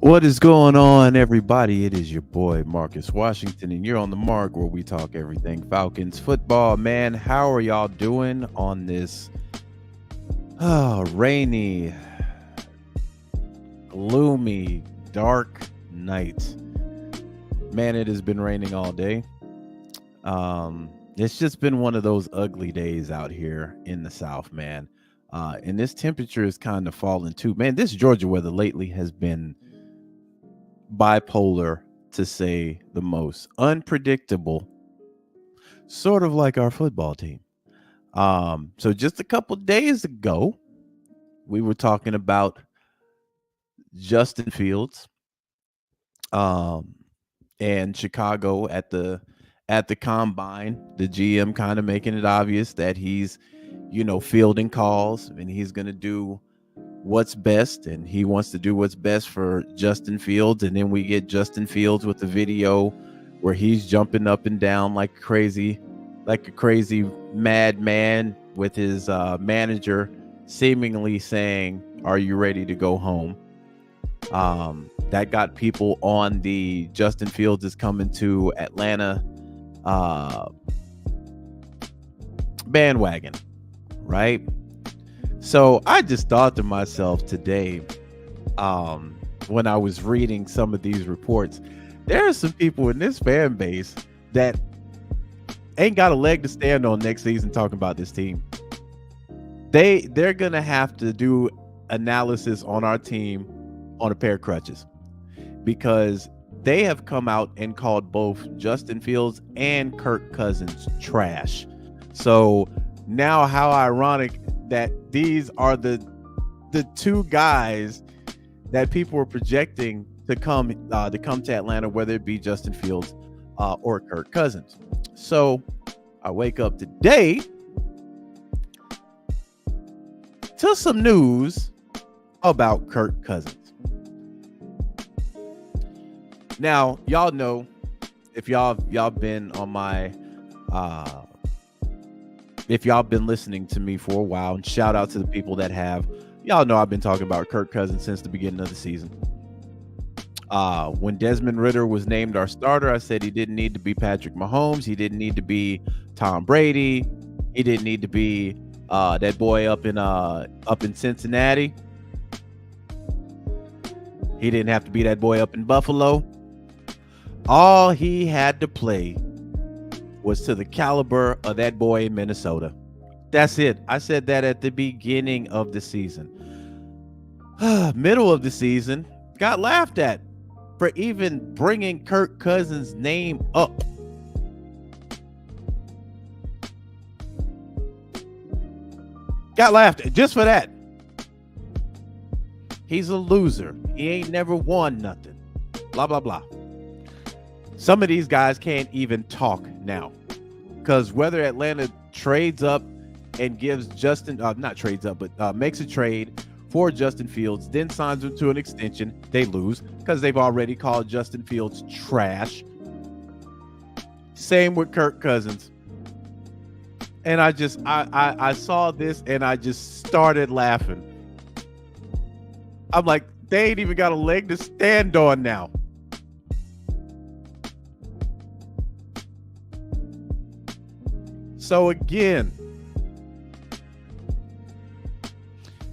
What is going on, everybody? It is your boy Marcus Washington, and you're on the mark where we talk everything Falcons football. Man, how are y'all doing on this rainy, gloomy, dark night? Man, it has been raining all day. It's just been one of those ugly days out here in the South, man. And this temperature is kind of falling too. Man, this Georgia weather lately has been bipolar, to say the most. Unpredictable, sort of like our football team. So just a couple days ago, we were talking about Justin Fields um and Chicago at the combine, the GM kind of making it obvious that he's fielding calls and he's going to do what's best, and he wants to do what's best for Justin Fields. And then we get Justin Fields with the video where he's jumping up and down like a crazy madman, with his manager seemingly saying, "Are you ready to go home?" That got people on the Justin Fields is coming to Atlanta uh, bandwagon, right? So I just thought to myself today, when I was reading some of these reports, there are some people in this fan base that ain't got a leg to stand on next season talking about this team. They're gonna have to do analysis on our team on a pair of crutches, because they have come out and called both Justin Fields and Kirk Cousins trash. So now, how ironic that these are the two guys that people were projecting to come to Atlanta, whether it be Justin Fields or Kirk Cousins. So I wake up today to some news about Kirk Cousins. Now, y'all know, if y'all been on my if y'all been listening to me for a while, and shout out to the people that have, y'all know I've been talking about Kirk Cousins since the beginning of the season. When Desmond Ridder was named our starter, I said he didn't need to be Patrick Mahomes. He didn't need to be Tom Brady. He didn't need to be that boy up in Cincinnati. He didn't have to be that boy up in Buffalo. All he had to play was to the caliber of that boy in Minnesota. That's it. I said that at the beginning of the season. Middle of the season, got laughed at for even bringing Kirk Cousins' name up. Got laughed at just for that. He's a loser. He ain't never won nothing. Blah, blah, blah. Some of these guys can't even talk now, because whether Atlanta trades up and gives not trades up, but makes a trade for Justin Fields, then signs him to an extension, they lose because they've already called Justin Fields trash. Same with Kirk Cousins. And I saw this and I just started laughing. I'm like, they ain't even got a leg to stand on now. So again,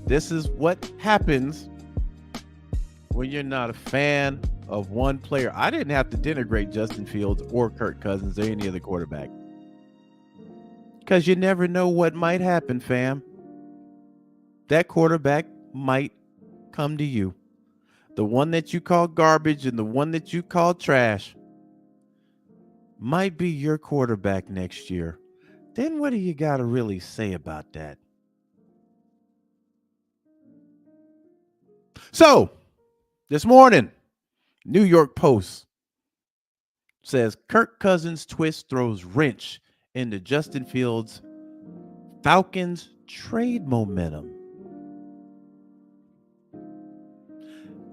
this is what happens when you're not a fan of one player. I didn't have to denigrate Justin Fields or Kirk Cousins or any other quarterback, because you never know what might happen, fam. That quarterback might come to you. The one that you call garbage and the one that you call trash might be your quarterback next year. Then what do you got to really say about that? So, this morning, New York Post says Kirk Cousins twist throws wrench into Justin Fields' Falcons trade momentum.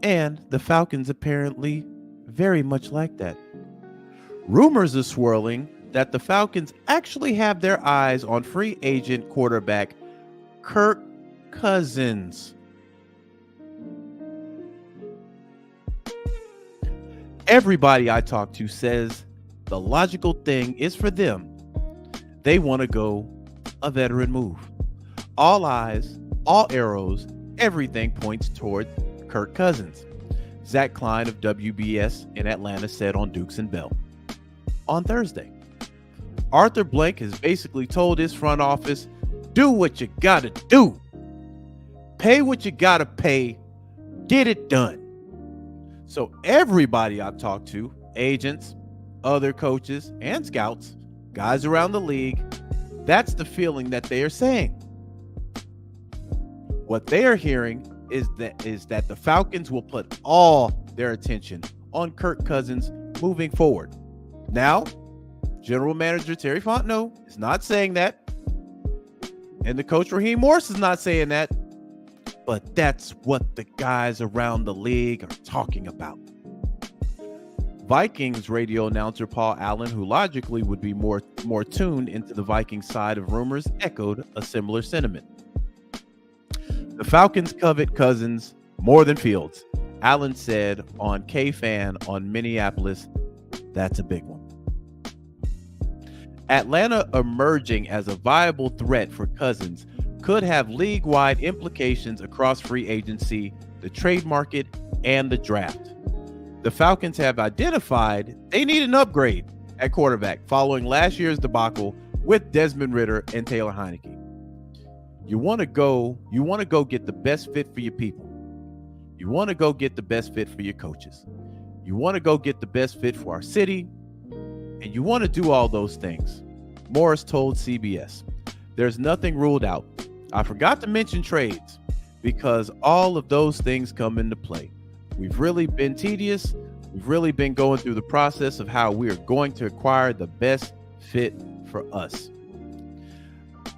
And the Falcons apparently very much like that. Rumors are swirling that the Falcons actually have their eyes on free agent quarterback Kirk Cousins. Everybody I talk to says the logical thing is for them. They want to go a veteran move. All eyes, all arrows, everything points toward Kirk Cousins. Zach Klein of WBS in Atlanta said on Dukes and Bell on Thursday. Arthur Blank has basically told his front office, do what you gotta do. Pay what you gotta pay. Get it done. So everybody I've talked to, agents, other coaches, and scouts, guys around the league, that's the feeling that they are saying. What they are hearing is that the Falcons will put all their attention on Kirk Cousins moving forward. Now, General Manager Terry Fontenot is not saying that, and the coach Raheem Morris is not saying that, but that's what the guys around the league are talking about. Vikings radio announcer Paul Allen, who logically would be more tuned into the Vikings side of rumors, echoed a similar sentiment. The Falcons covet Cousins more than Fields, Allen said on K-Fan on Minneapolis. That's a big one. Atlanta emerging as a viable threat for Cousins could have league-wide implications across free agency, the trade market, and the draft. The Falcons have identified they need an upgrade at quarterback following last year's debacle with Desmond Ridder and Taylor Heineke. You want to go get the best fit for your people. You want to go get the best fit for your coaches. You want to go get the best fit for our city, and you want to do all those things. Morris told CBS, there's nothing ruled out. I forgot to mention trades because all of those things come into play. We've really been tedious. We've really been going through the process of how we are going to acquire the best fit for us.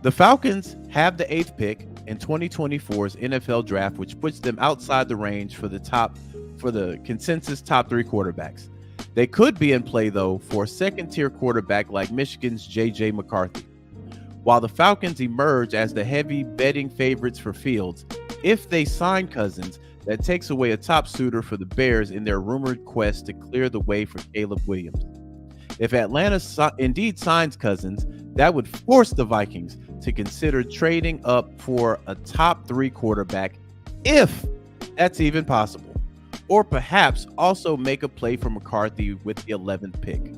The Falcons have the 8th pick in 2024's NFL draft, which puts them outside the range for the consensus top 3 quarterbacks. They could be in play, though, for a second-tier quarterback like Michigan's J.J. McCarthy. While the Falcons emerge as the heavy betting favorites for Fields, if they sign Cousins, that takes away a top suitor for the Bears in their rumored quest to clear the way for Caleb Williams. If Atlanta indeed signs Cousins, that would force the Vikings to consider trading up for a top 3 quarterback, if that's even possible, or perhaps also make a play for McCarthy with the 11th pick.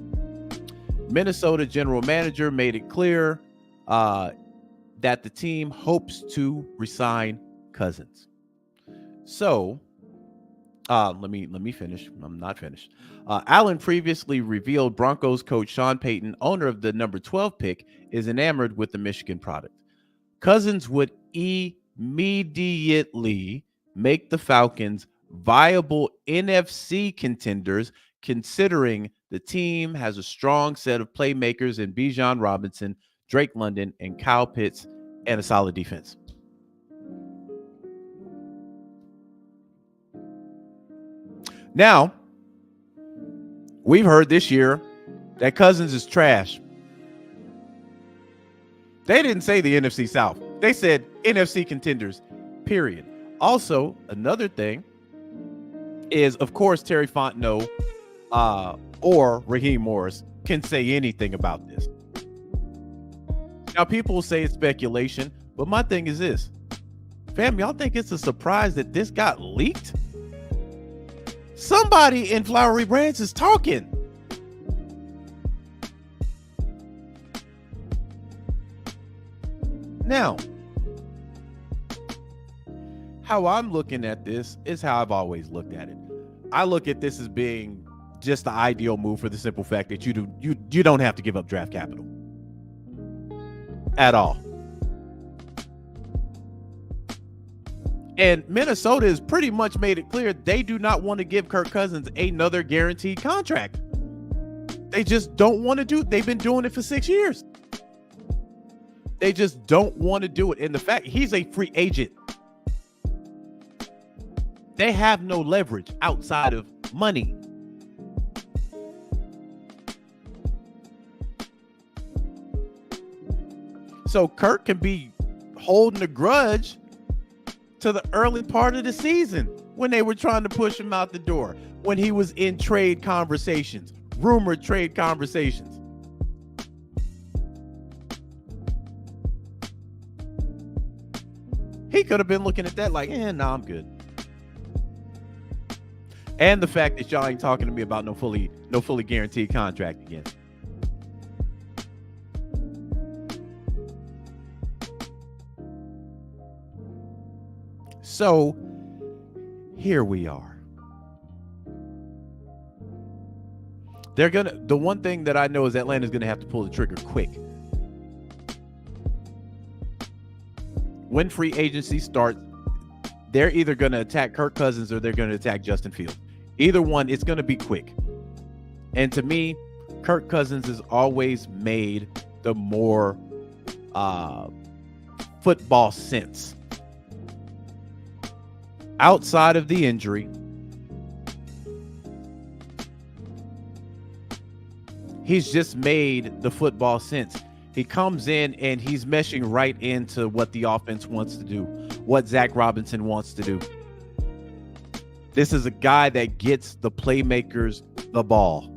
Minnesota general manager made it clear that the team hopes to resign Cousins. So, let me finish. I'm not finished. Allen previously revealed Broncos coach Sean Payton, owner of the number 12 pick, is enamored with the Michigan product. Cousins would immediately make the Falcons viable NFC contenders, considering the team has a strong set of playmakers in Bijan Robinson, Drake London, and Kyle Pitts, and a solid defense. Now, we've heard this year that Cousins is trash. They didn't say the NFC South. They said NFC contenders, period. Also, another thing is, of course, Terry Fontenot or Raheem Morris can say anything about this. Now, people will say it's speculation, but my thing is this. Fam, y'all think it's a surprise that this got leaked? Somebody in Flowery Branch is talking. Now, how I'm looking at this is how I've always looked at it. I look at this as being just the ideal move for the simple fact that you don't have to give up draft capital at all. And Minnesota has pretty much made it clear they do not want to give Kirk Cousins another guaranteed contract. They just don't want to do it. They've been doing it for 6 years. They just don't want to do it. And the fact he's a free agent, they have no leverage outside of money. So Kirk can be holding a grudge to the early part of the season. when they were trying to push him out the door, when he was in trade conversations, rumored trade conversations. He could have been looking at that like, nah, I'm good. And the fact that y'all ain't talking to me about no fully guaranteed contract again. So here we are. The one thing that I know is Atlanta's gonna have to pull the trigger quick. When free agency starts, they're either gonna attack Kirk Cousins or they're gonna attack Justin Fields. Either one, it's gonna be quick. And to me, Kirk Cousins has always made the more football sense. Outside of the injury, he's just made the football sense. He comes in and he's meshing right into what the offense wants to do, what Zach Robinson wants to do. This is a guy that gets the playmakers the ball.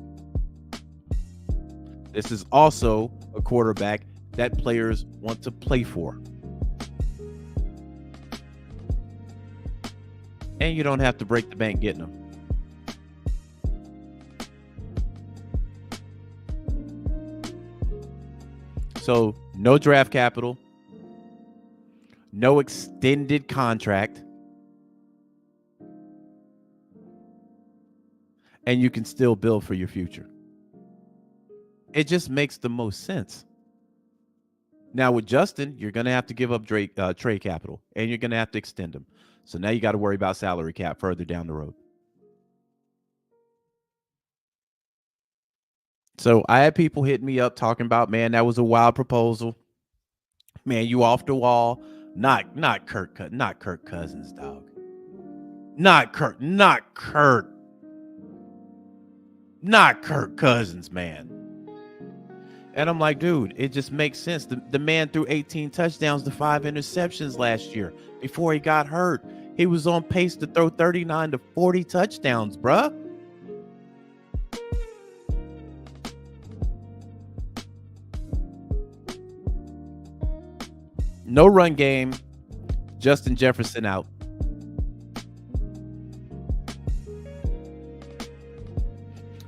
This is also a quarterback that players want to play for. And you don't have to break the bank getting them. So no draft capital, no extended contract, and you can still build for your future. It just makes the most sense. Now with Justin, you're going to have to give up trade capital, and you're going to have to extend him. So now you got to worry about salary cap further down the road. So I had people hitting me up talking about, man, that was a wild proposal. Man, you off the wall. Not Kirk Cousins, dog. Not Kirk Cousins, man. And I'm like, dude, it just makes sense. The man threw 18 touchdowns to 5 interceptions last year before he got hurt. He was on pace to throw 39 to 40 touchdowns, bruh. No run game. Justin Jefferson out.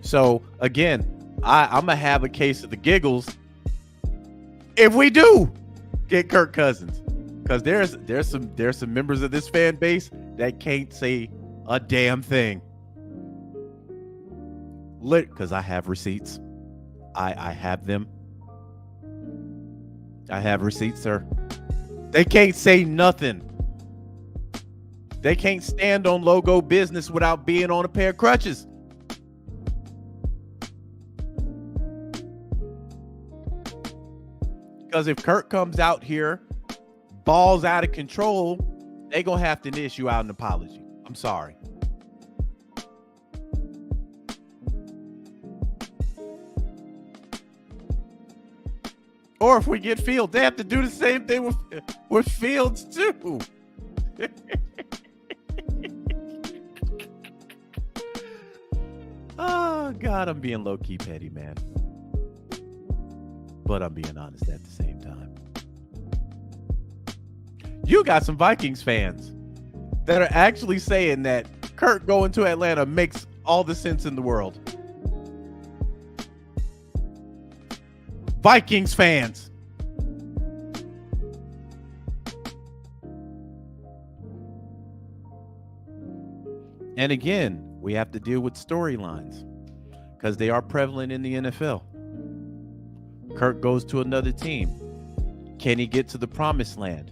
So again, I'm gonna have a case of the giggles if we do get Kirk Cousins, because there's some members of this fan base that can't say a damn thing. Because I have receipts. I have them. I have receipts, sir. They can't say nothing. They can't stand on logo business without being on a pair of crutches. Because if Kirk comes out here, balls out of control, they're going to have to issue out an apology. I'm sorry. Or if we get Fields, they have to do the same thing with Fields too. Oh, God, I'm being low-key petty, man. But I'm being honest at the same time. You got some Vikings fans that are actually saying that Kirk going to Atlanta makes all the sense in the world. Vikings fans. And again, we have to deal with storylines because they are prevalent in the NFL. Kirk goes to another team. Can he get to the promised land?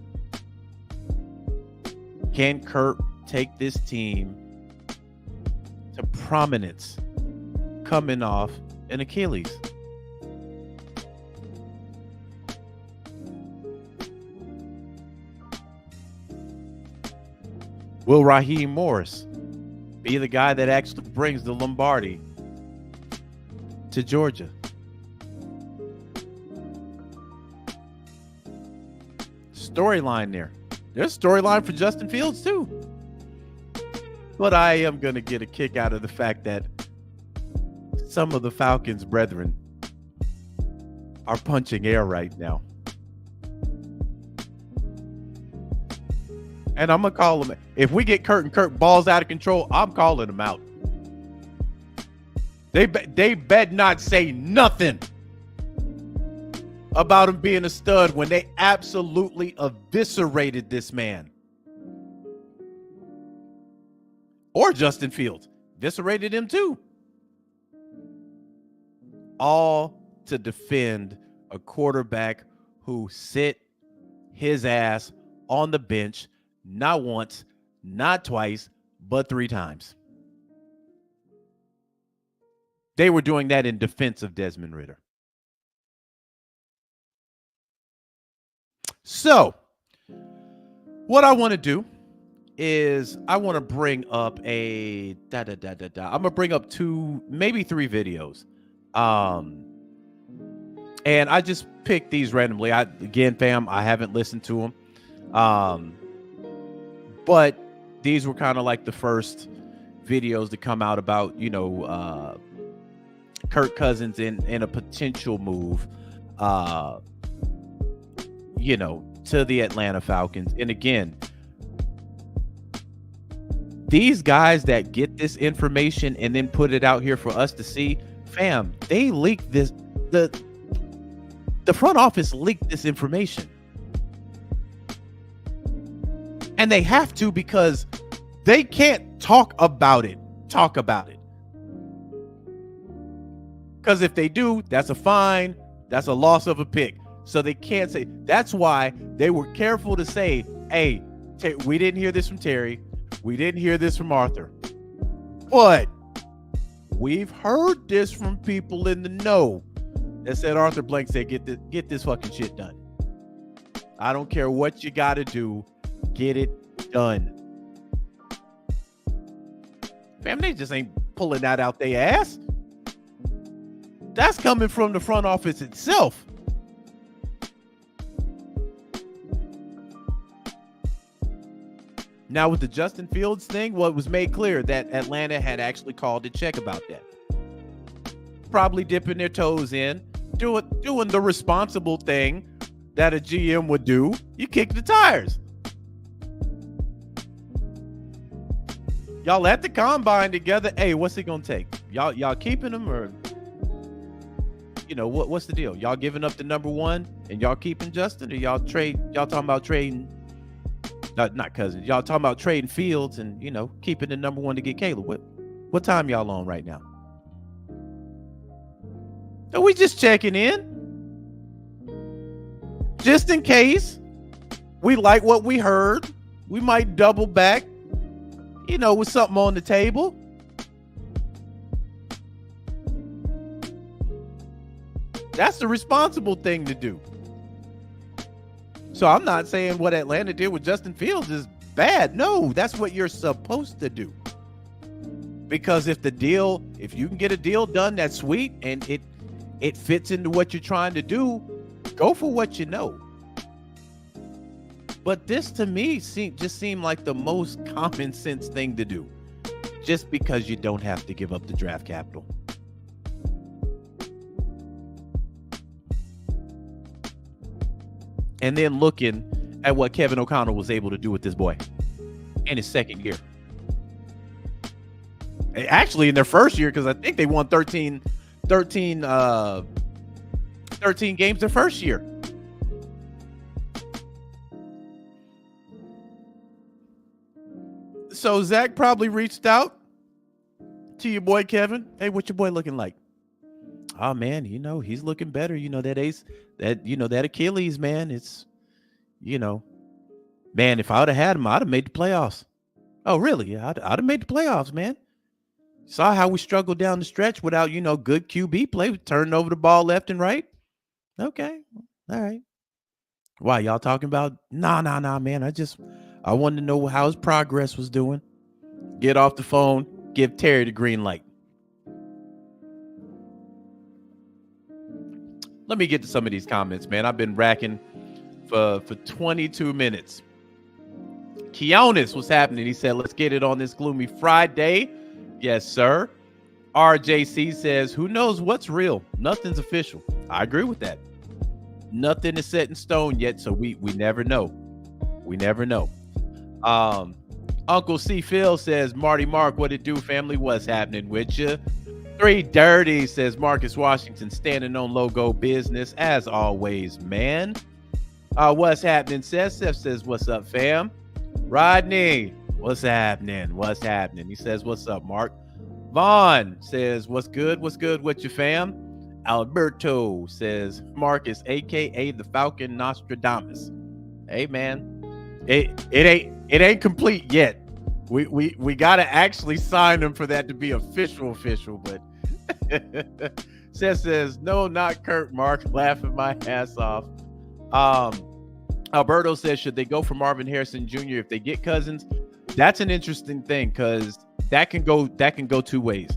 Can Kirk take this team to prominence coming off an Achilles? Will Raheem Morris be the guy that actually brings the Lombardi to Georgia? Storyline there. There's a storyline for Justin Fields too. But I am going to get a kick out of the fact that some of the Falcons' brethren are punching air right now. And I'm going to call them. If we get Kirk balls out of control, I'm calling them out. They bet not say nothing about him being a stud when they absolutely eviscerated this man. Or Justin Fields. Eviscerated him too. All to defend a quarterback who sit his ass on the bench not once, not twice, but 3 times. They were doing that in defense of Desmond Ridder. So, what I want to do is I want to bring up I'm going to bring up 2, maybe 3 videos. And I just picked these randomly. Again, fam, I haven't listened to them. But these were kind of like the first videos to come out about, Kirk Cousins in a potential move, to the Atlanta Falcons. And again, these guys that get this information and then put it out here for us to see, fam, they leaked this. The front office leaked this information. And they have to, because they can't talk about it. Because if they do, that's a fine. That's a loss of a pick. So they can't say. That's why they were careful to say, hey, we didn't hear this from Terry. We didn't hear this from Arthur. But we've heard this from people in the know that said Arthur Blank said, get this fucking shit done. I don't care what you got to do. Get it done. Fam, they just ain't pulling that out their ass. That's coming from the front office itself. Now with the Justin Fields thing, well, it was made clear that Atlanta had actually called to check about that. Probably dipping their toes in, doing the responsible thing that a GM would do. You kick the tires. Y'all at the combine together. Hey, what's it gonna take? Y'all keeping him, or what's the deal? Y'all giving up the number 1 and y'all keeping Justin, or y'all talking about trading? Not Cousins. Y'all talking about trading Fields and keeping the number 1 to get Caleb. What time y'all on right now? Are we just checking in? Just in case we like what we heard, we might double back, with something on the table. That's the responsible thing to do. So I'm not saying what Atlanta did with Justin Fields is bad. No, that's what you're supposed to do. Because if you can get a deal done that's sweet and it fits into what you're trying to do, go for what you know. But this to me just seemed like the most common sense thing to do, just because you don't have to give up the draft capital. And then looking at what Kevin O'Connell was able to do with this boy in his second year. Actually, in their first year, because I think they won 13 games their first year. So Zach probably reached out to your boy Kevin. Hey, what's your boy looking like? Oh man, he's looking better. That Achilles, man. It's, man, if I would have had him, I'd have made the playoffs. Oh, really? Yeah, I'd have made the playoffs, man. Saw how we struggled down the stretch without, good QB play, turning over the ball left and right. Okay. All right. Why, y'all talking about? Nah, man. I wanted to know how his progress was doing. Get off the phone. Give Terry the green light. Let me get to some of these comments, man. I've been racking for 22 minutes. Keonis, what's happening? He said, let's get it on this gloomy Friday. Yes, sir. RJC says, who knows what's real? Nothing's official. I agree with that. Nothing is set in stone yet, so we never know. We never know. Uncle C. Phil says, Marty Mark, what it do, family? What's happening with you? 3 Dirty says, Marcus Washington standing on logo business as always, man. What's happening? Seth says, what's up, fam? Rodney, what's happening? What's happening? He says, what's up, Mark? Vaughn says, what's good? What's good with you, fam? Alberto says, Marcus, aka the Falcon Nostradamus. Hey, man, it ain't complete yet. We gotta actually sign him for that to be official. But Seth says, no, not Kirk. Mark, laughing my ass off. Alberto says, should they go for Marvin Harrison Jr. if they get Cousins? That's an interesting thing because that can go 2 ways.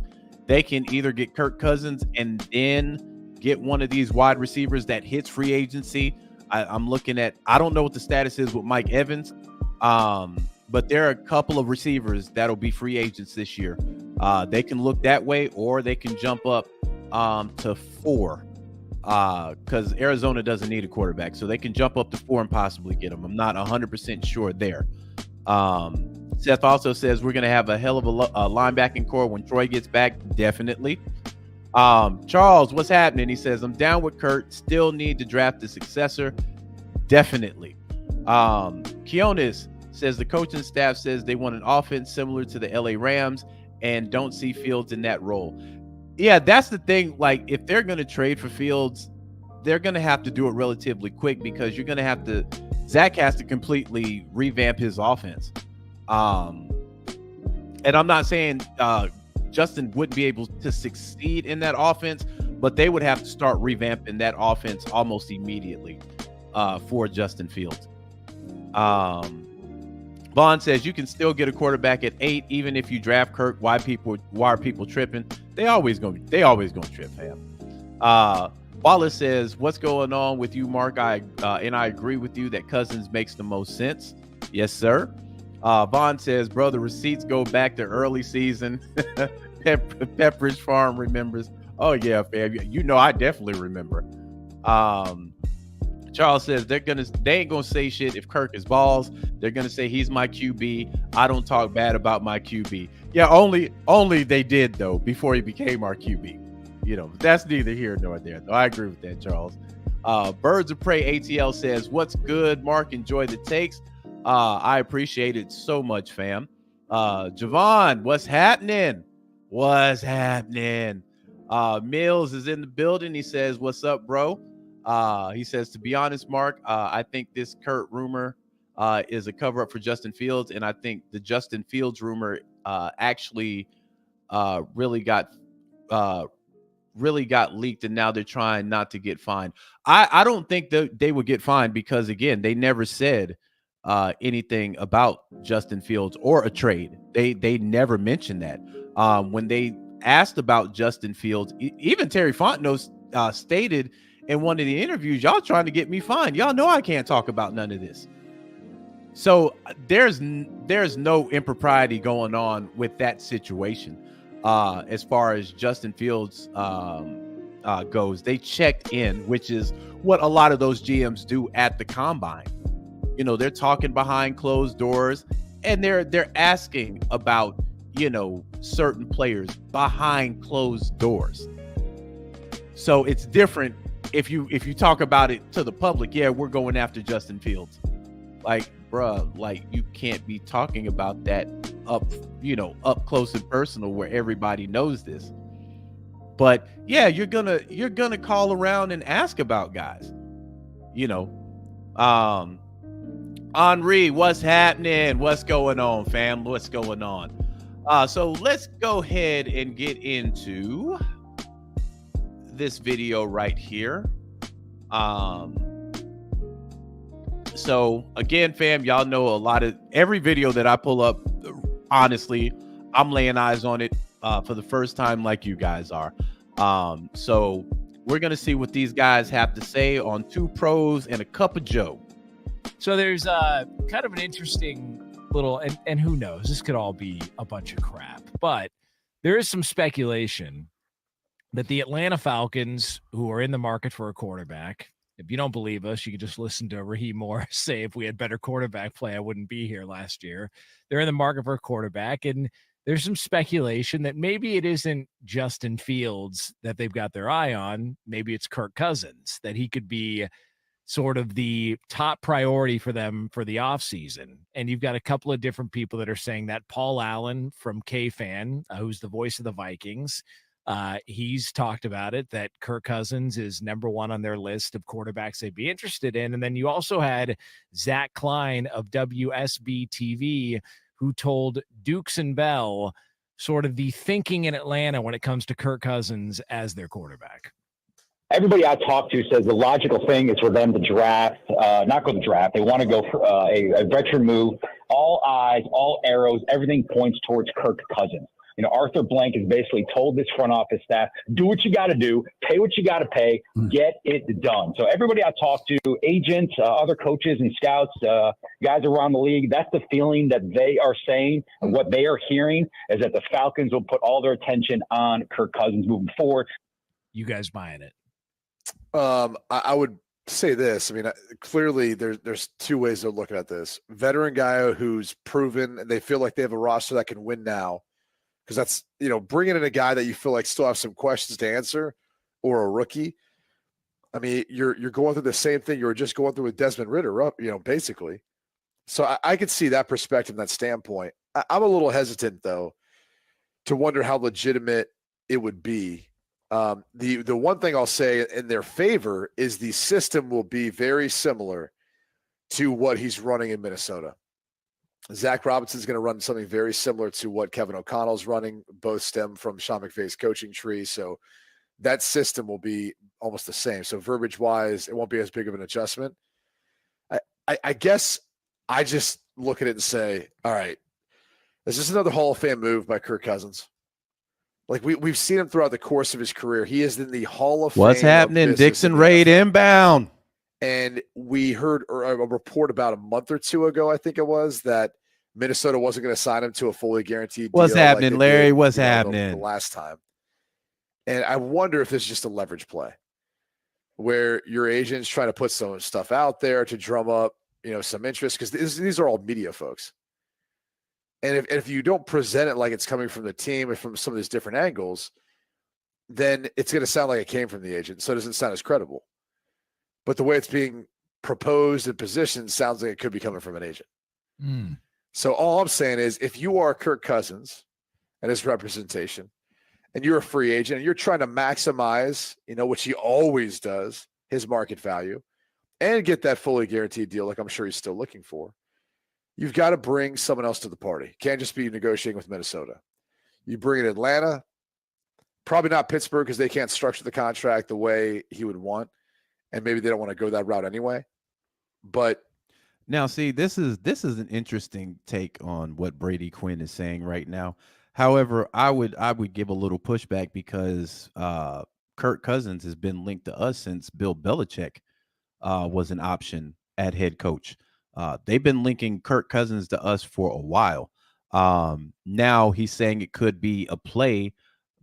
They can either get Kirk Cousins and then get one of these wide receivers that hits free agency. I'm looking at, I don't know what the status is with Mike Evans, but there are a couple of receivers that'll be free agents this year. They can look that way, or they can jump up to 4 because Arizona doesn't need a quarterback. So they can jump up to 4 and possibly get them. I'm not 100% sure there. Seth also says we're going to have a hell of a linebacking core when Troy gets back. Definitely. Charles, what's happening? He says, I'm down with Kurt. Still need to draft a successor. Definitely. Keonis says the coaching staff says they want an offense similar to the LA Rams and don't see Fields in that role. Yeah, that's the thing. Like, if they're going to trade for Fields, they're going to have to do it relatively quick because you're going to have to, Zach has to completely revamp his offense. And I'm not saying Justin wouldn't be able to succeed in that offense, but they would have to start revamping that offense almost immediately for Justin Fields. Vaughn says you can still get a quarterback at 8 even if you draft Kirk. Why are people tripping? They always gonna trip, fam. Wallace says, what's going on with you, Mark? I agree with you that Cousins makes the most sense. Yes, sir. Vaughn says, bro, the receipts go back to early season. Pepperidge Farm remembers. Oh yeah, fam. You know I definitely remember. Charles says they ain't gonna say shit if Kirk is balls. They're gonna say he's my QB. I don't talk bad about my QB. Yeah, only they did though before he became our QB. You know, that's neither here nor there. Though I agree with that, Charles. Birds of Prey ATL says, what's good, Mark? Enjoy the takes. I appreciate it so much, fam. Javon, what's happening? What's happening? Mills is in the building. He says, what's up, bro? He says, to be honest, Mark, I think this Kurt rumor is a cover up for Justin Fields. And I think the Justin Fields rumor actually really got leaked. And now they're trying not to get fined. I don't think that they would get fined because, again, they never said anything about Justin Fields or a trade. They never mentioned that. When they asked about Justin Fields, even Terry Fontenot stated in one of the interviews, y'all trying to get me fined. Y'all know I can't talk about none of this. So there's no impropriety going on with that situation. As far as Justin Fields goes, they checked in, which is what a lot of those GMs do at the combine. You know, they're talking behind closed doors and they're asking about, you know, certain players behind closed doors. So it's different if you talk about it to the public. Yeah, we're going after Justin Fields. Like, bruh, like you can't be talking about that up close and personal where everybody knows this. But yeah, you're gonna call around and ask about guys. You know, Henri, what's happening? What's going on, fam? What's going on? So let's go ahead and get into this video right here. So again, fam, y'all know every video that I pull up, honestly, I'm laying eyes on it for the first time like you guys are. So we're going to see what these guys have to say on Two Pros and a Cup of Joe. So there's kind of an interesting little, and who knows, this could all be a bunch of crap, but there is some speculation that the Atlanta Falcons, who are in the market for a quarterback, if you don't believe us, you can just listen to Raheem Morris say if we had better quarterback play, I wouldn't be here last year. They're in the market for a quarterback, and there's some speculation that maybe it isn't Justin Fields that they've got their eye on. Maybe it's Kirk Cousins, that he could be sort of the top priority for them for the offseason. And you've got a couple of different people that are saying that. Paul Allen from K-Fan, who's the voice of the Vikings, he's talked about it, that Kirk Cousins is number one on their list of quarterbacks they'd be interested in. And then you also had Zach Klein of WSB TV, who told Dukes and Bell sort of the thinking in Atlanta when it comes to Kirk Cousins as their quarterback. Everybody I talk to says the logical thing is for them to draft, not go to draft. They want to go for a veteran move. All eyes, all arrows, everything points towards Kirk Cousins. You know, Arthur Blank has basically told this front office staff, do what you got to do, pay what you got to pay, get it done. So everybody I talk to, agents, other coaches and scouts, guys around the league, that's the feeling that they are saying. And what they are hearing is that the Falcons will put all their attention on Kirk Cousins moving forward. You guys buying it? I would say this. I mean, clearly there's two ways they're looking at this. Veteran guy who's proven and they feel like they have a roster that can win now. Because that's, you know, bringing in a guy that you feel like still have some questions to answer, or a rookie. I mean, you're going through the same thing you were just going through with Desmond Ridder, you know, basically. So I could see that perspective, that standpoint. I'm a little hesitant, though, to wonder how legitimate it would be. The one thing I'll say in their favor is the system will be very similar to what he's running in Minnesota. Zach Robinson's going to run something very similar to what Kevin O'Connell's running. Both stem from Sean McVay's coaching tree. So that system will be almost the same. So verbiage-wise, it won't be as big of an adjustment. I guess I just look at it and say, all right, is this another Hall of Fame move by Kirk Cousins? Like we've seen him throughout the course of his career. He is in the Hall of Fame. What's happening? Dixon Raid inbound. And we heard a report about a month or two ago, I think it was, that Minnesota wasn't going to sign him to a fully guaranteed deal. What's happening, like Larry? What's happening? The last time. And I wonder if it's just a leverage play where your agent's trying to put some stuff out there to drum up, you know, some interest, because these are all media folks. And if you don't present it like it's coming from the team or from some of these different angles, then it's going to sound like it came from the agent. So it doesn't sound as credible. But the way it's being proposed and positioned sounds like it could be coming from an agent. So all I'm saying is, if you are Kirk Cousins and his representation, and you're a free agent and you're trying to maximize, you know, which he always does, his market value, and get that fully guaranteed deal, like I'm sure he's still looking for, you've got to bring someone else to the party. Can't just be negotiating with Minnesota. You bring in Atlanta, probably not Pittsburgh because they can't structure the contract the way he would want. And maybe they don't want to go that route anyway. But now, see, this is an interesting take on what Brady Quinn is saying right now. However, I would give a little pushback because Kirk Cousins has been linked to us since Bill Belichick was an option at head coach. They've been linking Kirk Cousins to us for a while. Now he's saying it could be a play.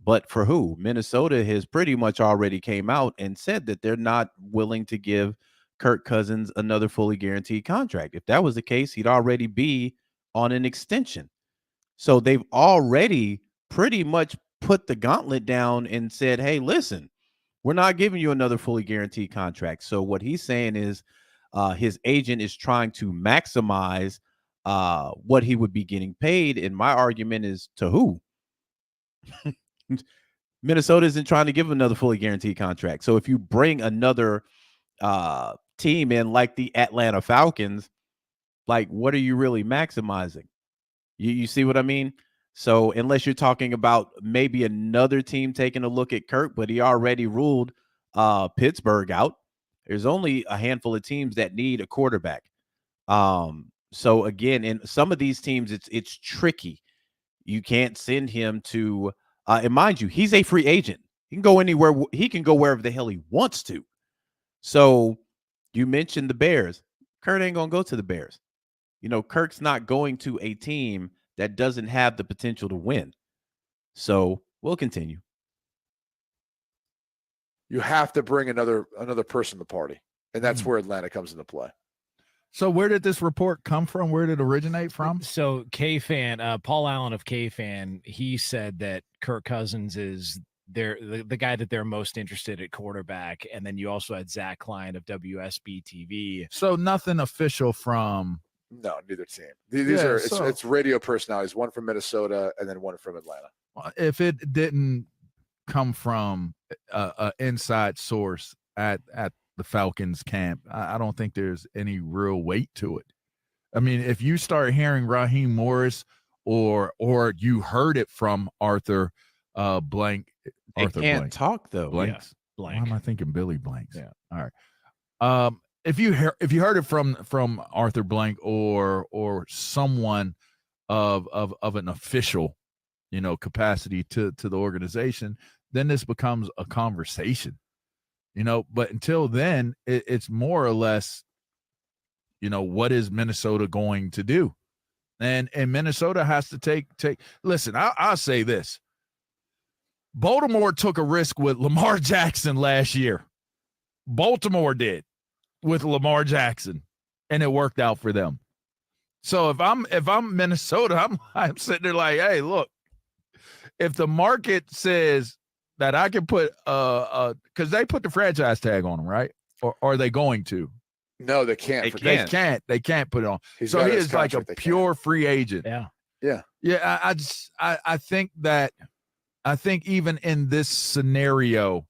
But for who? Minnesota has pretty much already came out and said that they're not willing to give Kirk Cousins another fully guaranteed contract. If that was the case, he'd already be on an extension. So they've already pretty much put the gauntlet down and said, hey, listen, we're not giving you another fully guaranteed contract. So what he's saying is his agent is trying to maximize what he would be getting paid. And my argument is, to who? Minnesota isn't trying to give him another fully guaranteed contract. So if you bring another team in like the Atlanta Falcons, like, what are you really maximizing? You see what I mean? So unless you're talking about maybe another team taking a look at Kirk, but he already ruled Pittsburgh out. There's only a handful of teams that need a quarterback. So again, in some of these teams, it's tricky. You can't send him to and mind you, he's a free agent. He can go anywhere. He can go wherever the hell he wants to. So you mentioned the Bears. Kurt ain't going to go to the Bears. Kirk's not going to a team that doesn't have the potential to win. So we'll continue. You have to bring another person to the party, and that's where Atlanta comes into play. So where did this report come from? Where did it originate from? So K-Fan, Paul Allen of K-Fan, he said that Kirk Cousins is the guy that they're most interested at quarterback. And then you also had Zach Klein of WSB TV. So nothing official from. No, neither team. These are it's radio personalities, one from Minnesota and then one from Atlanta. If it didn't come from a inside source at the Falcons camp, I don't think there's any real weight to it. I mean, if you start hearing Raheem Morris or you heard it from Arthur Blank. Arthur can't Blank. talk though. Blanks. Yeah, Blank. Why am I thinking Billy Blanks? Yeah. All right. If you heard it from Arthur Blank or someone of an official, capacity to the organization, then this becomes a conversation. But until then, it's more or less, what is Minnesota going to do? And Minnesota has to take. Listen, I'll say this. Baltimore took a risk with Lamar Jackson last year. Baltimore did with Lamar Jackson, and it worked out for them. So if I'm Minnesota, I'm sitting there like, hey, look, if the market says that I can put because they put the franchise tag on him, right? Or are they going to? No, they can't. They can't put it on. So he is like a pure free agent. Yeah. I think even in this scenario,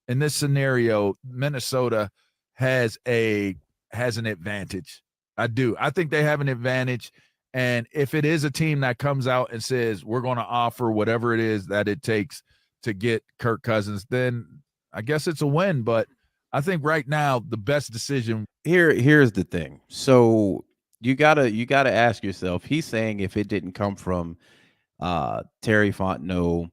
Minnesota has an advantage. I do. I think they have an advantage. And if it is a team that comes out and says we're going to offer whatever it is that it takes to get Kirk Cousins, then I guess it's a win. But I think right now the best decision. Here's the thing. So you gotta ask yourself. He's saying if it didn't come from Terry Fontenot,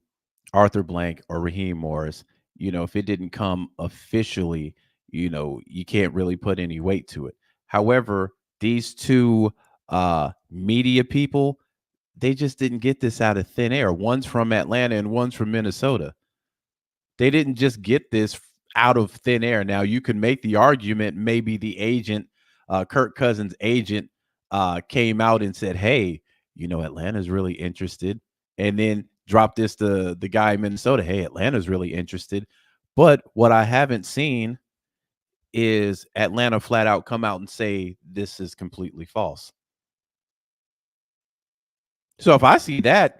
Arthur Blank, or Raheem Morris, if it didn't come officially, you can't really put any weight to it. However, these two media people, they just didn't get this out of thin air. One's from Atlanta and one's from Minnesota. They didn't just get this out of thin air. Now, you can make the argument maybe the agent, Kirk Cousins' agent, came out and said, hey, Atlanta's really interested, and then dropped this to the guy in Minnesota, hey, Atlanta's really interested. But what I haven't seen is Atlanta flat out come out and say this is completely false. So if I see that,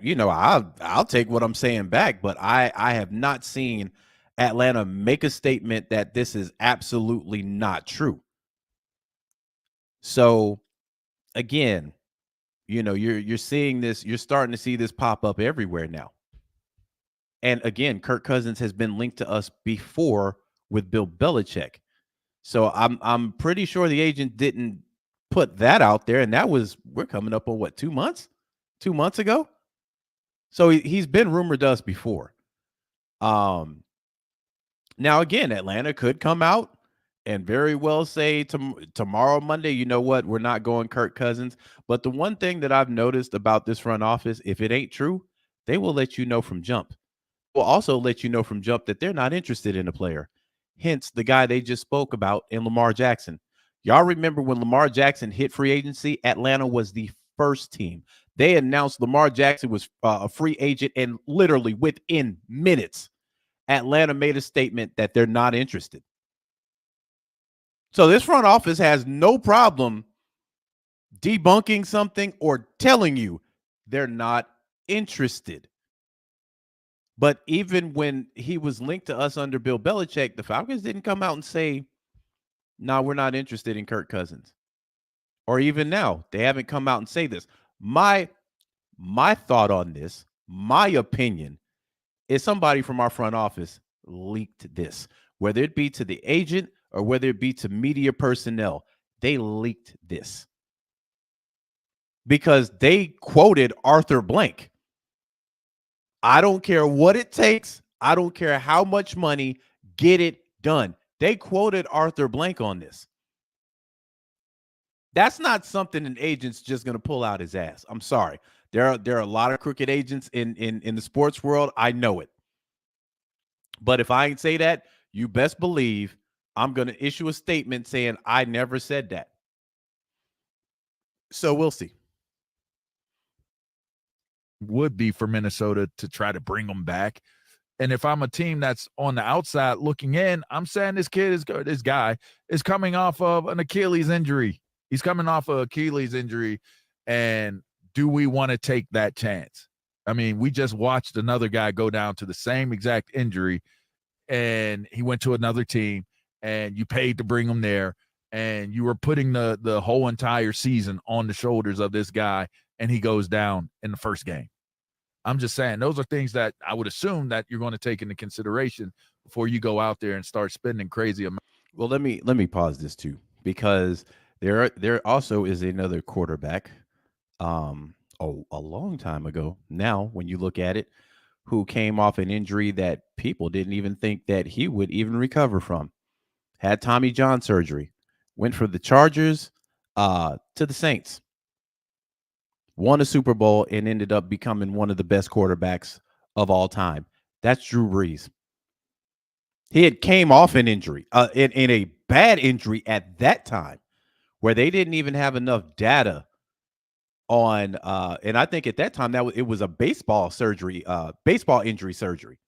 I'll take what I'm saying back, but I have not seen Atlanta make a statement that this is absolutely not true. So again, you're seeing this, you're starting to see this pop up everywhere now. And again, Kirk Cousins has been linked to us before with Bill Belichick. So I'm pretty sure the agent didn't put that out there, and we're coming up on what, 2 months? 2 months ago? So he's been rumored to us before. Now, again, Atlanta could come out and very well say tomorrow, Monday, you know what, we're not going Kirk Cousins. But the one thing that I've noticed about this front office, if it ain't true, they will let you know from jump. Will also let you know from jump that they're not interested in a player. Hence, the guy they just spoke about in Lamar Jackson. Y'all remember when Lamar Jackson hit free agency, Atlanta was the first team. They announced Lamar Jackson was a free agent, and literally within minutes, Atlanta made a statement that they're not interested. So this front office has no problem debunking something or telling you they're not interested. But even when he was linked to us under Bill Belichick, the Falcons didn't come out and say, no, we're not interested in Kirk Cousins. Or even now, they haven't come out and say this. My thought on this, my opinion, is somebody from our front office leaked this. Whether it be to the agent or whether it be to media personnel, they leaked this. Because they quoted Arthur Blank. I don't care what it takes. I don't care how much money. Get it done. They quoted Arthur Blank on this. That's not something an agent's just going to pull out his ass. I'm sorry. There are a lot of crooked agents in the sports world. I know it. But if I ain't say that, you best believe I'm going to issue a statement saying I never said that. So we'll see. Would be for Minnesota to try to bring him back. And if I'm a team that's on the outside looking in, I'm saying this guy is coming off of an Achilles injury. He's coming off of Achilles injury. And do we want to take that chance? I mean, we just watched another guy go down to the same exact injury, and he went to another team, and you paid to bring him there, and you were putting the whole entire season on the shoulders of this guy, and he goes down in the first game. I'm just saying those are things that I would assume that you're going to take into consideration before you go out there and start spending crazy amounts. Well, let me pause this too, because there also is another quarterback a long time ago now when you look at it, who came off an injury that people didn't even think that he would even recover from. Had Tommy John surgery, went from the Chargers to the Saints, won a Super Bowl, and ended up becoming one of the best quarterbacks of all time. That's Drew Brees. He had came off an injury, in a bad injury at that time, where they didn't even have enough data on, and I think at that time it was a baseball injury surgery.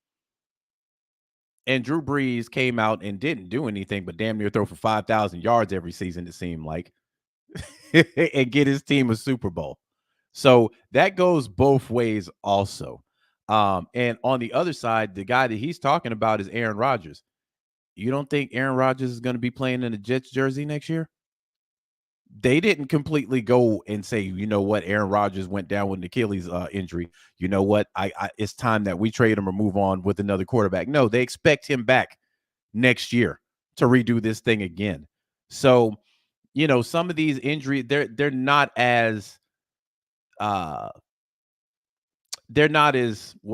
And Drew Brees came out and didn't do anything but damn near throw for 5,000 yards every season, it seemed like, and get his team a Super Bowl. So that goes both ways also. And on the other side, the guy that he's talking about is Aaron Rodgers. You don't think Aaron Rodgers is going to be playing in a Jets jersey next year? They didn't completely go and say, you know what, Aaron Rodgers went down with an Achilles injury. You know what, it's time that we trade him or move on with another quarterback. No, they expect him back next year to redo this thing again. So, you know, some of these injuries, they're not as what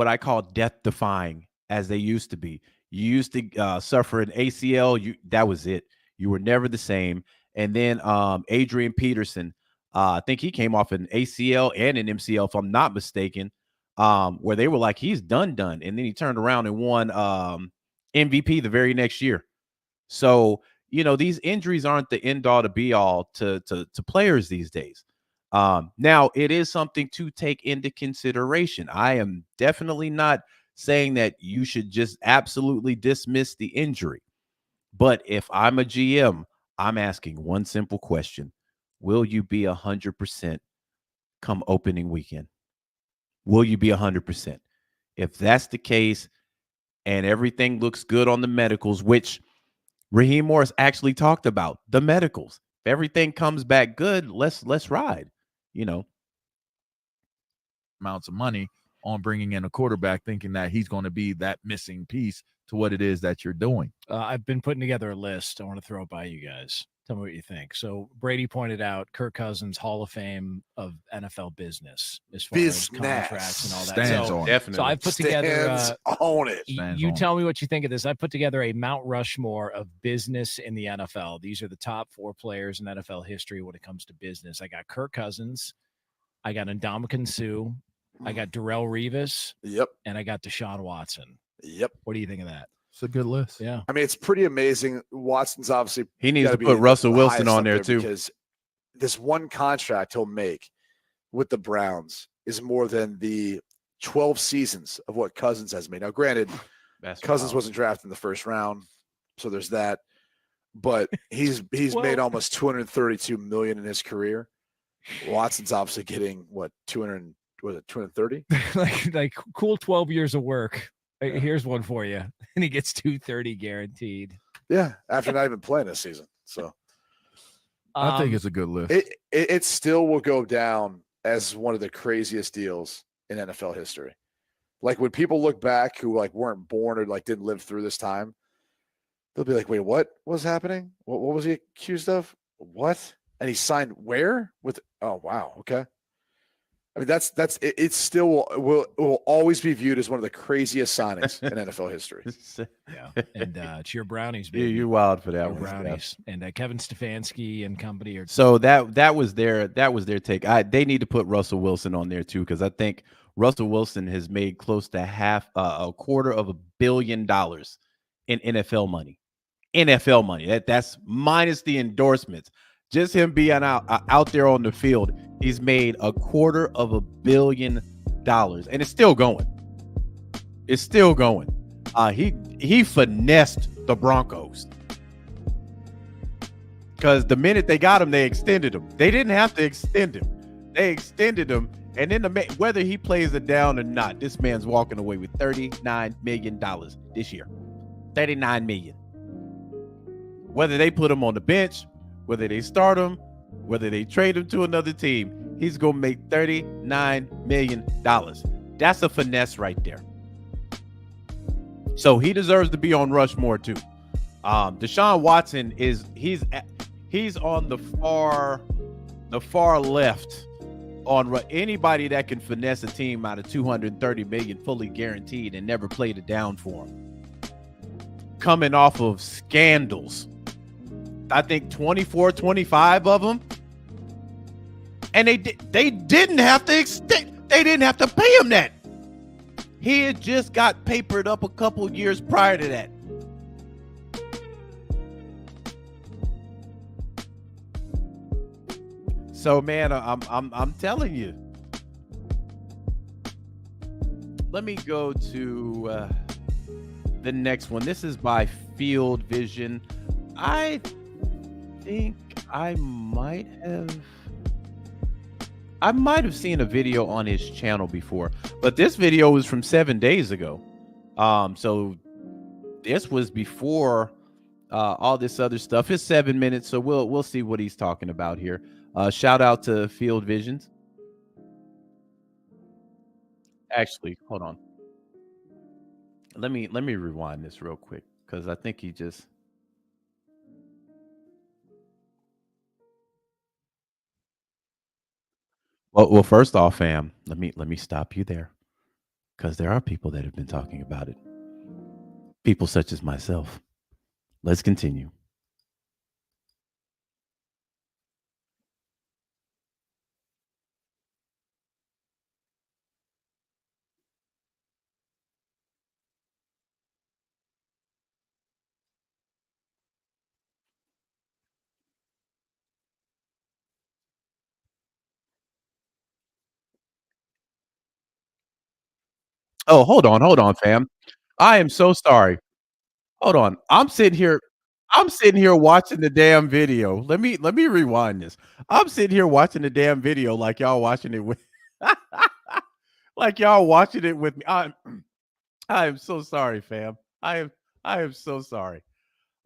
I call death defying as they used to be. You used to suffer an ACL. That was it. You were never the same. And then Adrian Peterson, I think he came off an ACL and an MCL, if I'm not mistaken, where they were like, he's done. And then he turned around and won MVP the very next year. So, you know, these injuries aren't the end all to be all to players these days. Now, it is something to take into consideration. I am definitely not saying that you should just absolutely dismiss the injury. But if I'm a GM, I'm asking one simple question. Will you be 100% come opening weekend? Will you be 100%? If that's the case and everything looks good on the medicals, which Raheem Morris actually talked about, the medicals. If everything comes back good, let's ride, you know. Amounts of money on bringing in a quarterback, thinking that he's going to be that missing piece to what it is that you're doing. I've been putting together a list. I want to throw it by you guys. Tell me what you think. So Brady pointed out Kirk Cousins, Hall of Fame of NFL business as far as contracts and all that. Stands so, on definitely. So I've put together. Own it. You tell me what you think of this. I put together a Mount Rushmore of business in the NFL. These are the top 4 players in NFL history when it comes to business. I got Kirk Cousins. I got Ndamukong Suh. I got Darrelle Revis. Yep. And I got Deshaun Watson. Yep. What do you think of that? It's a good list. Yeah. I mean, it's pretty amazing. Watson's obviously he needs to put Russell Wilson on there too, because this one contract he'll make with the Browns is more than the 12 seasons of what Cousins has made. Now, granted, Cousins wasn't drafted in the first round, so there's that. But he's made almost $232 million in his career. Watson's obviously getting what 230? like cool 12 years of work. Here's one for you, and he gets 230 guaranteed. Yeah, after not even playing this season. So I think it's a good list. It still will go down as one of the craziest deals in NFL history. Like when people look back who like weren't born or like didn't live through this time, they'll be like, "Wait, what was happening? What was he accused of? What?" And he signed where? With oh wow, okay. I mean, that's it. It still will always be viewed as one of the craziest signings in NFL history. Yeah, and it's your Brownies, baby. You're wild for that Your one, Brownies, Steph. and Kevin Stefanski and company are. So that was their take. They need to put Russell Wilson on there too, because I think Russell Wilson has made close to $250 million in NFL money. NFL money. That's minus the endorsements. Just him being out there on the field, he's made $250 million, and it's still going. It's still going. He finessed the Broncos, because the minute they got him, they extended him. They didn't have to extend him. They extended him, and then whether he plays it down or not, this man's walking away with $39 million this year. $39 million. Whether they put him on the bench, whether they start him, whether they trade him to another team, he's going to make $39 million. That's a finesse right there. So he deserves to be on Rushmore too. Deshaun Watson he's on the far left on anybody that can finesse a team out of $230 million fully guaranteed and never played it down for him. Coming off of scandals. I think 24, 25 of them. And they didn't have to extend. They didn't have to pay him that. He had just got papered up a couple years prior to that. So man, I'm telling you. Let me go to the next one. This is by Field Vision. I think I might have seen a video on his channel before, but this video was from 7 days ago. So this was before all this other stuff. It's 7 minutes, so we'll see what he's talking about here. Shout out to Field Visions. Actually, hold on. Let me rewind this real quick, because I think he just. Well, first off, fam, let me stop you there, because there are people that have been talking about it. People such as myself. Let's continue. Oh, hold on, fam. I am so sorry. Hold on. I'm sitting here watching the damn video. Let me rewind this. I'm sitting here watching the damn video like y'all watching it with like y'all watching it with me. I am so sorry, fam. I am so sorry.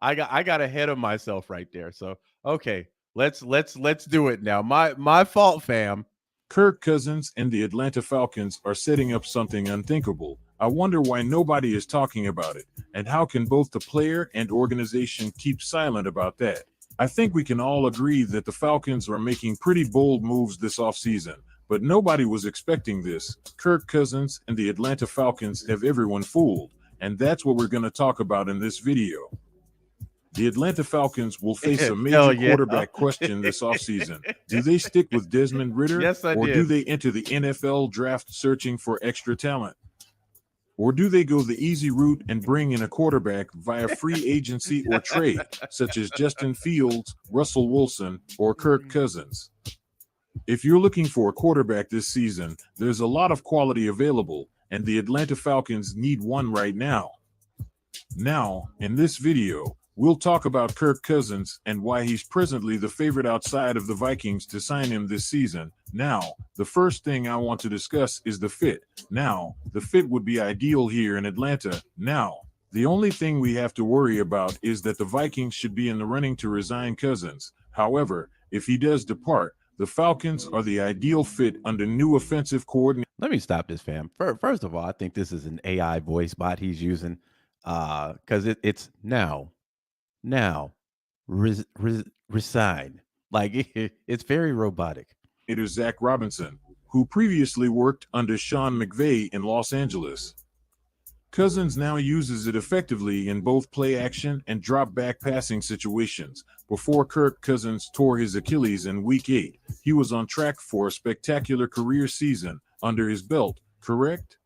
I got ahead of myself right there. So, okay. Let's do it now. My fault, fam. Kirk Cousins and the Atlanta Falcons are setting up something unthinkable. I wonder why nobody is talking about it, and how can both the player and organization keep silent about that? I think we can all agree that the Falcons are making pretty bold moves this offseason, but nobody was expecting this. Kirk Cousins and the Atlanta Falcons have everyone fooled, and that's what we're going to talk about in this video. The Atlanta Falcons will face a major quarterback question this offseason. Do they stick with Desmond Ridder, or do they enter the NFL draft searching for extra talent? Or do they go the easy route and bring in a quarterback via free agency or trade, such as Justin Fields, Russell Wilson, or Kirk Cousins? If you're looking for a quarterback this season, there's a lot of quality available, and the Atlanta Falcons need one right now. Now, in this video, we'll talk about Kirk Cousins and why he's presently the favorite outside of the Vikings to sign him this season. Now, the first thing I want to discuss is the fit. Now, the fit would be ideal here in Atlanta. Now, the only thing we have to worry about is that the Vikings should be in the running to resign Cousins. However, if he does depart, the Falcons are the ideal fit under new offensive coordinator. Let me stop this, fam. First of all, I think this is an AI voice bot he's using, because it's now, resign. Like it's very robotic. It is Zach Robinson. who previously worked under Sean McVay in Los Angeles. Cousins now uses it effectively in both play action and drop back passing situations. Before Kirk Cousins tore his Achilles in Week 8, he was on track for a spectacular career season under his belt, correct?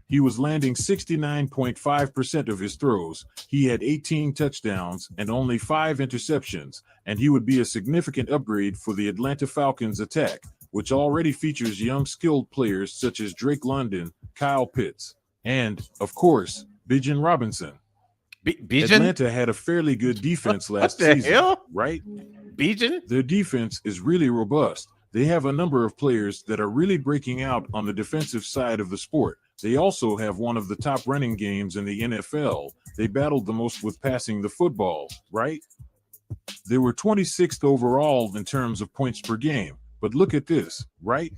He was landing 69.5% of his throws. He had 18 touchdowns and only 5 interceptions, and he would be a significant upgrade for the Atlanta Falcons attack, which already features young skilled players such as Drake London, Kyle Pitts, and, of course, Bijan Robinson. Bijan? Atlanta had a fairly good defense last the season, hell? right? Bijan? Their defense is really robust. They have a number of players that are really breaking out on the defensive side of the sport. They also have one of the top running games in the NFL. They battled the most with passing the football, right? They were 26th overall in terms of points per game. But look at this, right?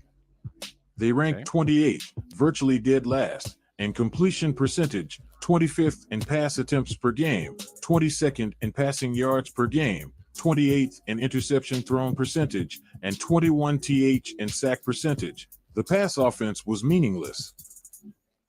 They ranked 28th, virtually dead last, in completion percentage, 25th in pass attempts per game, 22nd in passing yards per game, 28th in interception thrown percentage, and 21th in sack percentage. The pass offense was meaningless.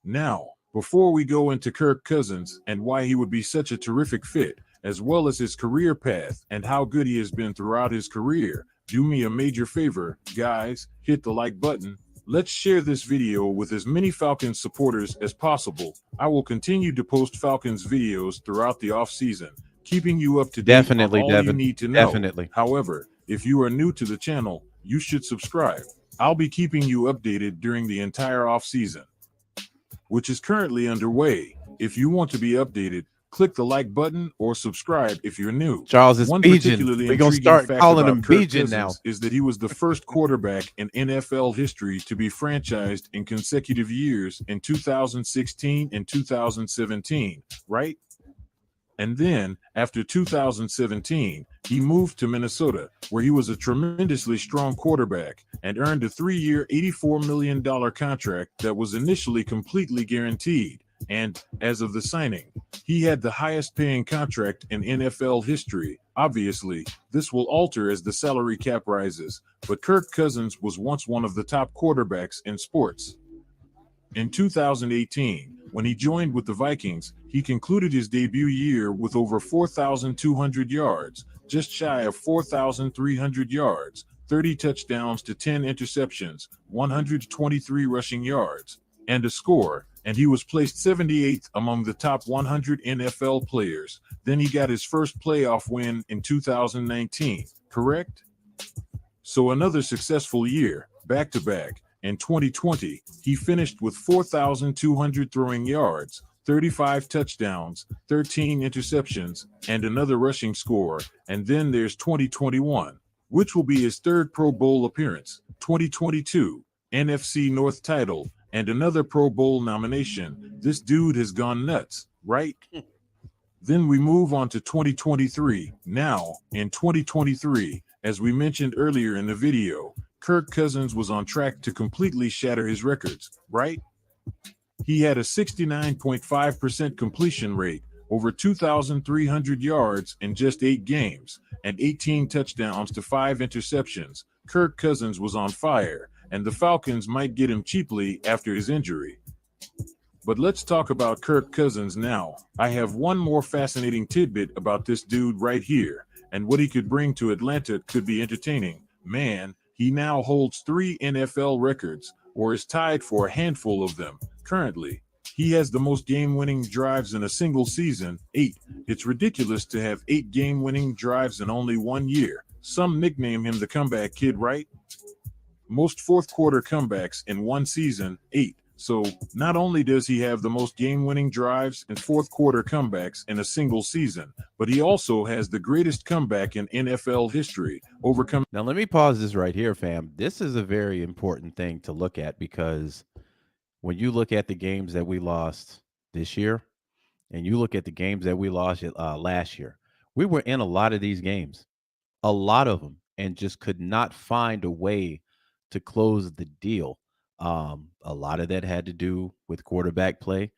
Now, before we go into Kirk Cousins and why he would be such a terrific fit, as well as his career path and how good he has been throughout his career, do me a major favor, guys, hit the like button. Let's share this video with as many Falcons supporters as possible. I will continue to post Falcons videos throughout the off-season, keeping you up to date Definitely, on all Devin. you need to know. Definitely. However, if you are new to the channel, you should subscribe. I'll be keeping you updated during the entire off-season, which is currently underway. If you want to be updated, click the like button or subscribe if you're new. Charles is One Bijan. particularly We're going to intriguing start fact calling about him Kirk Bijan Cousins now. is that he was the first quarterback in NFL history to be franchised in consecutive years in 2016 and 2017, right? And then, after 2017, he moved to Minnesota, where he was a tremendously strong quarterback and earned a 3-year, $84 million contract that was initially completely guaranteed. And, as of the signing, he had the highest paying contract in NFL history. Obviously, this will alter as the salary cap rises, but Kirk Cousins was once one of the top quarterbacks in sports. In 2018, when he joined with the Vikings, he concluded his debut year with over 4,200 yards, just shy of 4,300 yards, 30 touchdowns to 10 interceptions, 123 rushing yards, and a score, and he was placed 78th among the top 100 NFL players. Then he got his first playoff win in 2019, correct? So another successful year, back-to-back. In 2020, he finished with 4,200 throwing yards, 35 touchdowns, 13 interceptions, and another rushing score. And then there's 2021, which will be his third Pro Bowl appearance, 2022, NFC North title, and another Pro Bowl nomination. This dude has gone nuts, right? Then we move on to 2023. Now, in 2023, as we mentioned earlier in the video, Kirk Cousins was on track to completely shatter his records, right? He had a 69.5% completion rate, over 2,300 yards in just 8 games, and 18 touchdowns to 5 interceptions. Kirk Cousins was on fire, and the Falcons might get him cheaply after his injury. But let's talk about Kirk Cousins now. I have one more fascinating tidbit about this dude right here, and what he could bring to Atlanta could be entertaining. Man, he now holds 3 NFL records, or is tied for a handful of them. Currently, he has the most game-winning drives in a single season, 8. It's ridiculous to have 8 game-winning drives in only 1 year. Some nickname him the comeback kid, right? Most fourth-quarter comebacks in 1 season, 8. So, not only does he have the most game-winning drives and fourth-quarter comebacks in a single season, but he also has the greatest comeback in NFL history, overcoming. Now, let me pause this right here, fam. This is a very important thing to look at, because when you look at the games that we lost this year and you look at the games that we lost last year, we were in a lot of these games, a lot of them, and just could not find a way to close the deal. A lot of that had to do with quarterback play,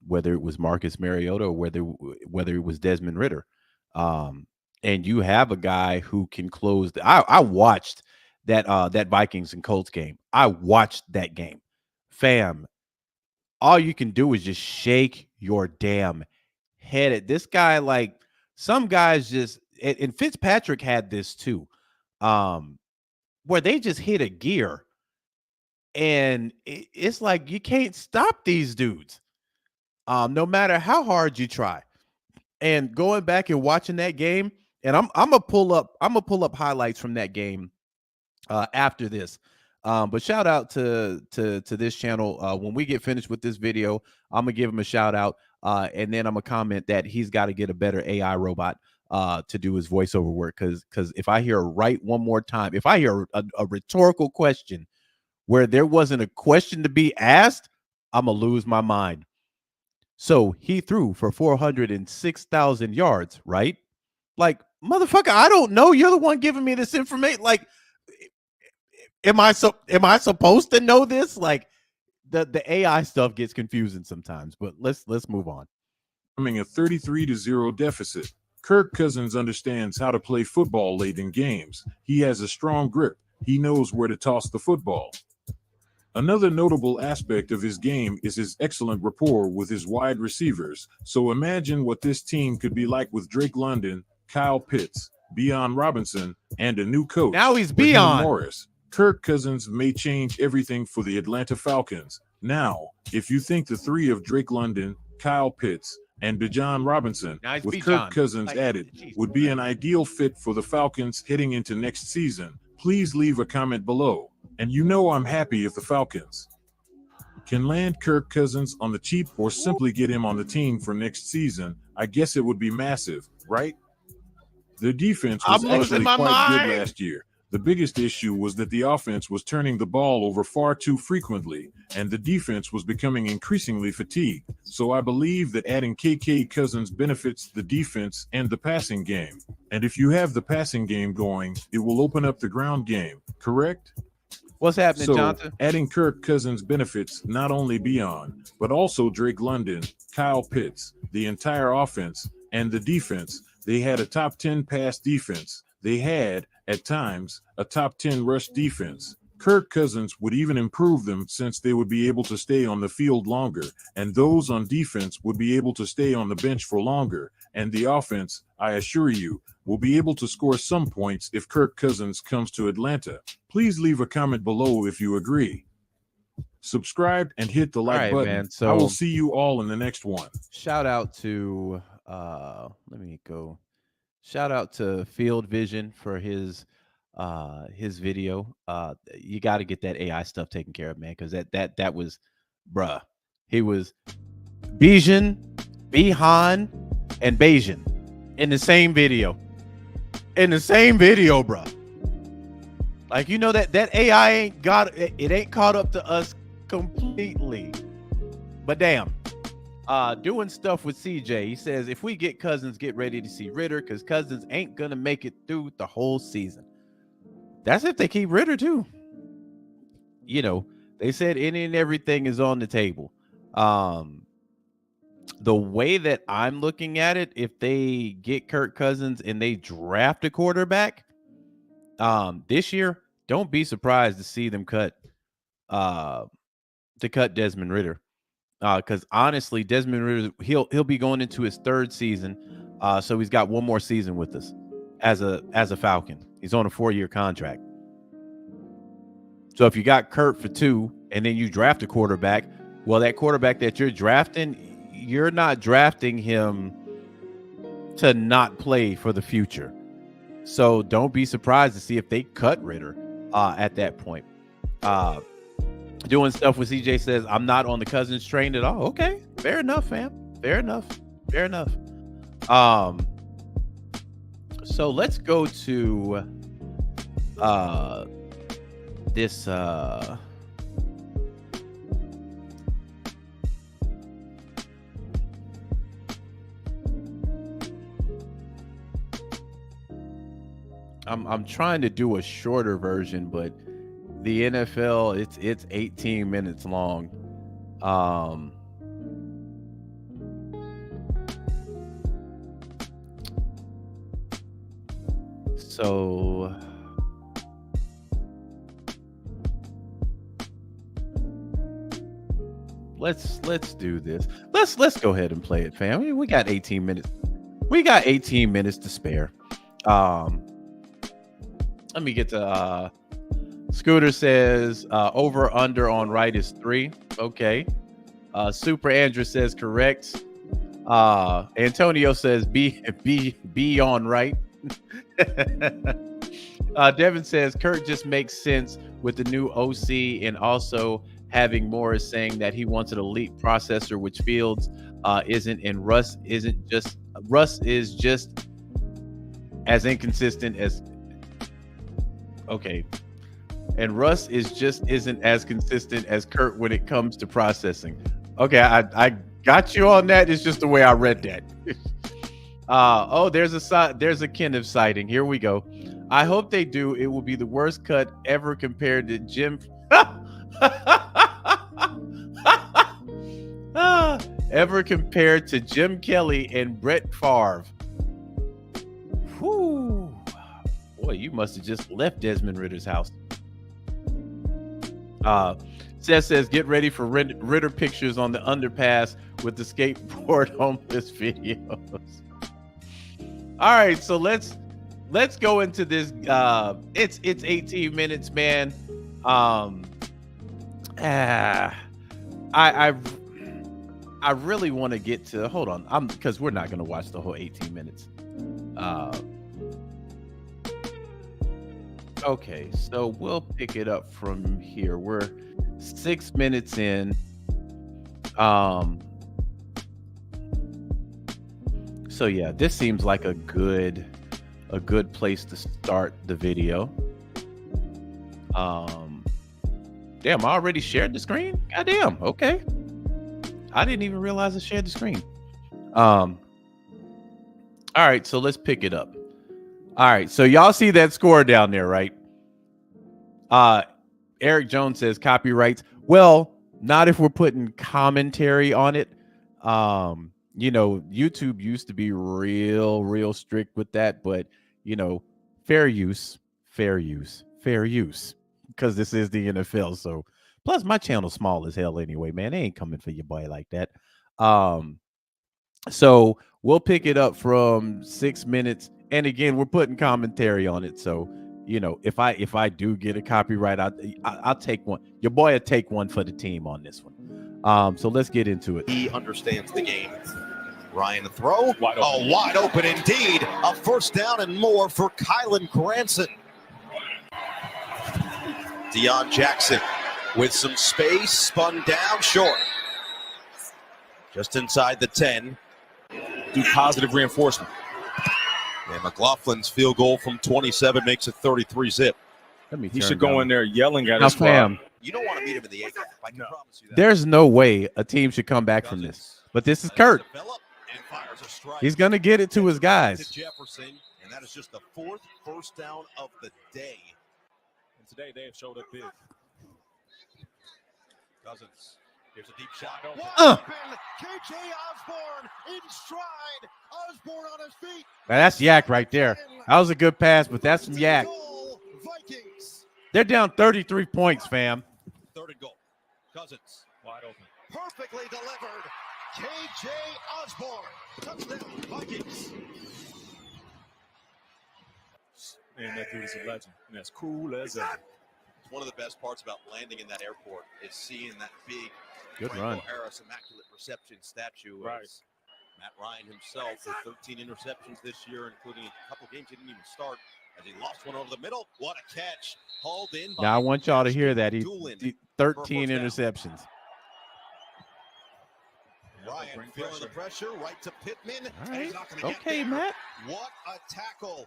whether it was Marcus Mariota or whether it was Desmond Ridder. And you have a guy who can close. I watched that Vikings and Colts game. I watched that game. Fam, all you can do is just shake your damn head at this guy. Like, some guys just, and Fitzpatrick had this too, where they just hit a gear, and it's like you can't stop these dudes, no matter how hard you try. And going back and watching that game, and I'm gonna pull up highlights from that game after this. But shout out to this channel. When we get finished with this video, I'm gonna give him a shout out, and then I'm gonna comment that he's got to get a better AI robot to do his voiceover work. Because if I hear right one more time, if I hear a rhetorical question where there wasn't a question to be asked, I'm gonna lose my mind. So he threw for 406,000 yards, right? Like, motherfucker, I don't know. You're the one giving me this information. Like, am I supposed to know this? Like, the AI stuff gets confusing sometimes, but let's move on. Becoming a 33-0 deficit. Kirk Cousins understands how to play football late in games. He has a strong grip. He knows where to toss the football. Another notable aspect of his game is his excellent rapport with his wide receivers. So imagine what this team could be like with Drake London, Kyle Pitts, Bijan Robinson, and a new coach. Now he's Raheem Bijan Morris. Kirk Cousins may change everything for the Atlanta Falcons. Now, if you think the three of Drake London, Kyle Pitts, and Bijan Robinson, Nice with Bijan. Kirk Cousins Like, added, geez, would be an ideal fit for the Falcons heading into next season, please leave a comment below. And you know I'm happy if the Falcons can land Kirk Cousins on the cheap or simply get him on the team for next season. I guess it would be massive, right? The defense was I'm losing actually my quite mind. good last year. The biggest issue was that the offense was turning the ball over far too frequently, and the defense was becoming increasingly fatigued. So I believe that adding KK Cousins benefits the defense and the passing game. And if you have the passing game going, it will open up the ground game, correct? What's happening, So, Johnson? adding Kirk Cousins benefits not only Bijan, but also Drake London, Kyle Pitts, the entire offense, and the defense. They had a top 10 pass defense. They had, at times, a top 10 rush defense. Kirk Cousins would even improve them since they would be able to stay on the field longer, and those on defense would be able to stay on the bench for longer, and the offense, I assure you, will be able to score some points if Kirk Cousins comes to Atlanta. Please leave a comment below if you agree. Subscribe and hit the like right, button. man, I will so- see you all in the next one. Shout out to let me go. Shout out to Field Vision for his video. You got to get that AI stuff taken care of, man, because that was, bruh. He was Bijan, and Bayesian in the same video. In the same video, bruh. Like, you know, that AI ain't caught up to us completely. But damn. Doing stuff with CJ. He says, if we get Cousins, get ready to see Ritter, because Cousins ain't gonna make it through the whole season. That's if they keep Ritter too. You know, they said any and everything is on the table. The way that I'm looking at it, if they get Kirk Cousins and they draft a quarterback this year, don't be surprised to see them cut Desmond Ritter. Because honestly, Desmond Ritter, he'll be going into his third season, so he's got one more season with us as a Falcon. He's on a 4-year contract. So if you got Kirk for 2, and then you draft a quarterback, well, that quarterback that you're drafting, you're not drafting him to not play for the future. So don't be surprised to see if they cut Ritter at that point. Doing stuff with CJ says, I'm not on the Cousins train at all. Okay, fair enough, fam. Fair enough. So let's go to this I'm trying to do a shorter version, but the NFL, it's 18 minutes long. So let's do this. Let's go ahead and play it, fam. We got 18 minutes. We got 18 minutes to spare. Let me get to Scooter says over under on right is 3. Okay. Super Andrew says correct. Antonio says be on right. Devin says Kirk just makes sense with the new OC, and also having Morris saying that he wants an elite processor, which Fields isn't, and Russ is just as inconsistent as and Russ isn't as consistent as Kurt when it comes to processing. Okay, I got you on that. It's just the way I read that. There's a Kenneth sighting. Here we go. I hope they do. It will be the worst cut ever compared to Jim. Ever compared to Jim Kelly and Brett Favre. Whew. Boy, you must have just left Desmond Ritter's house. Seth says, get ready for Ritter pictures on the underpass with the skateboard homeless videos. All right, so let's go into this. It's 18 minutes, man. I really want to get to. Hold on, because we're not gonna watch the whole 18 minutes. Okay, so we'll pick it up from here. We're 6 minutes in. So yeah, this seems like a good place to start the video. Damn, I already shared the screen? Goddamn, okay. I didn't even realize I shared the screen. All right, so let's pick it up. All right, so y'all see that score down there, right? Eric Jones says copyrights. Well, not if we're putting commentary on it. YouTube used to be real strict with that, but fair use, because this is the NFL. So plus my channel's small as hell anyway, man. They ain't coming for your boy like that. So we'll pick it up from 6 minutes. And again, we're putting commentary on it. So, if I do get a copyright, I'll take one. Your boy will take one for the team on this one. So let's get into it. He understands the game. Ryan the throw. Wide open indeed. A first down and more for Kylan Granson. Deion Jackson with some space, spun down short. Just inside the 10. Do positive reinforcement. And McLaughlin's field goal from 27 makes it 33 zip. He should go in there yelling at now, his fam, You don't want to meet him in the A-gap. I can promise you that. there's no way a team should come back from this. But this is Kurt. He's going to get it to his guys. Jefferson, and that is just the 4th first down of the day. And today they have showed up big. Cousins. Here's a deep shot. KJ Osborne in stride. Osborne on his feet. Now that's yak right there. That was a good pass, but that's some yak. Vikings. They're down 33 points, fam. 3rd and goal. Cousins. Wide open. Perfectly delivered. KJ Osborne. Touchdown, Vikings. And that dude is a legend. And that's cool as ever. One of the best parts about landing in that airport is seeing that big Good Franco run. Harris Immaculate Reception statue. Right. As Matt Ryan himself with 13 interceptions this year, including a couple games he didn't even start, as he lost one over the middle. What a catch. Hauled in. Now I want y'all to hear that. He Doolin 13 for a interceptions. Ryan feeling the pressure, right to Pittman. All And right. he's not gonna get Okay, there. Matt. What a tackle.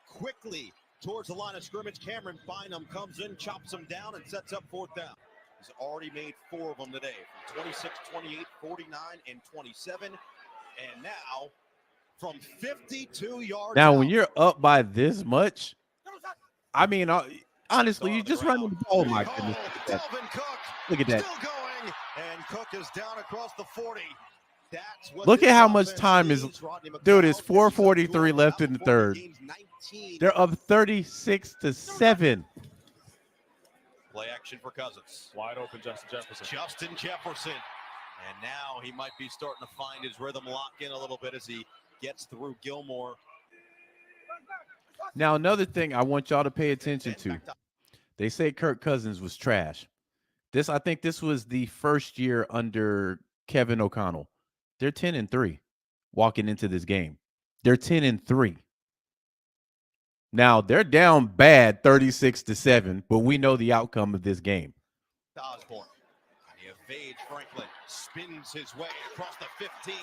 Quickly towards the line of scrimmage. Cameron Bynum comes in, chops him down, and sets up 4th down. He's already made 4 of them today, from 26, 28, 49, and 27. And now from 52 yards Now, out, when you're up by this much, I mean, honestly, you just run the ball. Oh, my goodness. Dalvin Cook. Look at that. Still going. And Cook is down across the 40. That's what Look this at how much offense time is. needs, Rodney Dude, McLeod. it's 4:43 left in the third. They're up 36-7. Play action for Cousins. Wide open, Justin Jefferson. Justin Jefferson And now he might be starting to find his rhythm lock in a little bit as he gets through Gilmore. Now, another thing I want y'all to pay attention to. They say Kirk Cousins was trash. I think this was the first year under Kevin O'Connell. They're 10-3 walking into this game. They're 10-3. Now, they're down bad 36-7, but we know the outcome of this game. Osborne. He evades Franklin, spins his way across the 15.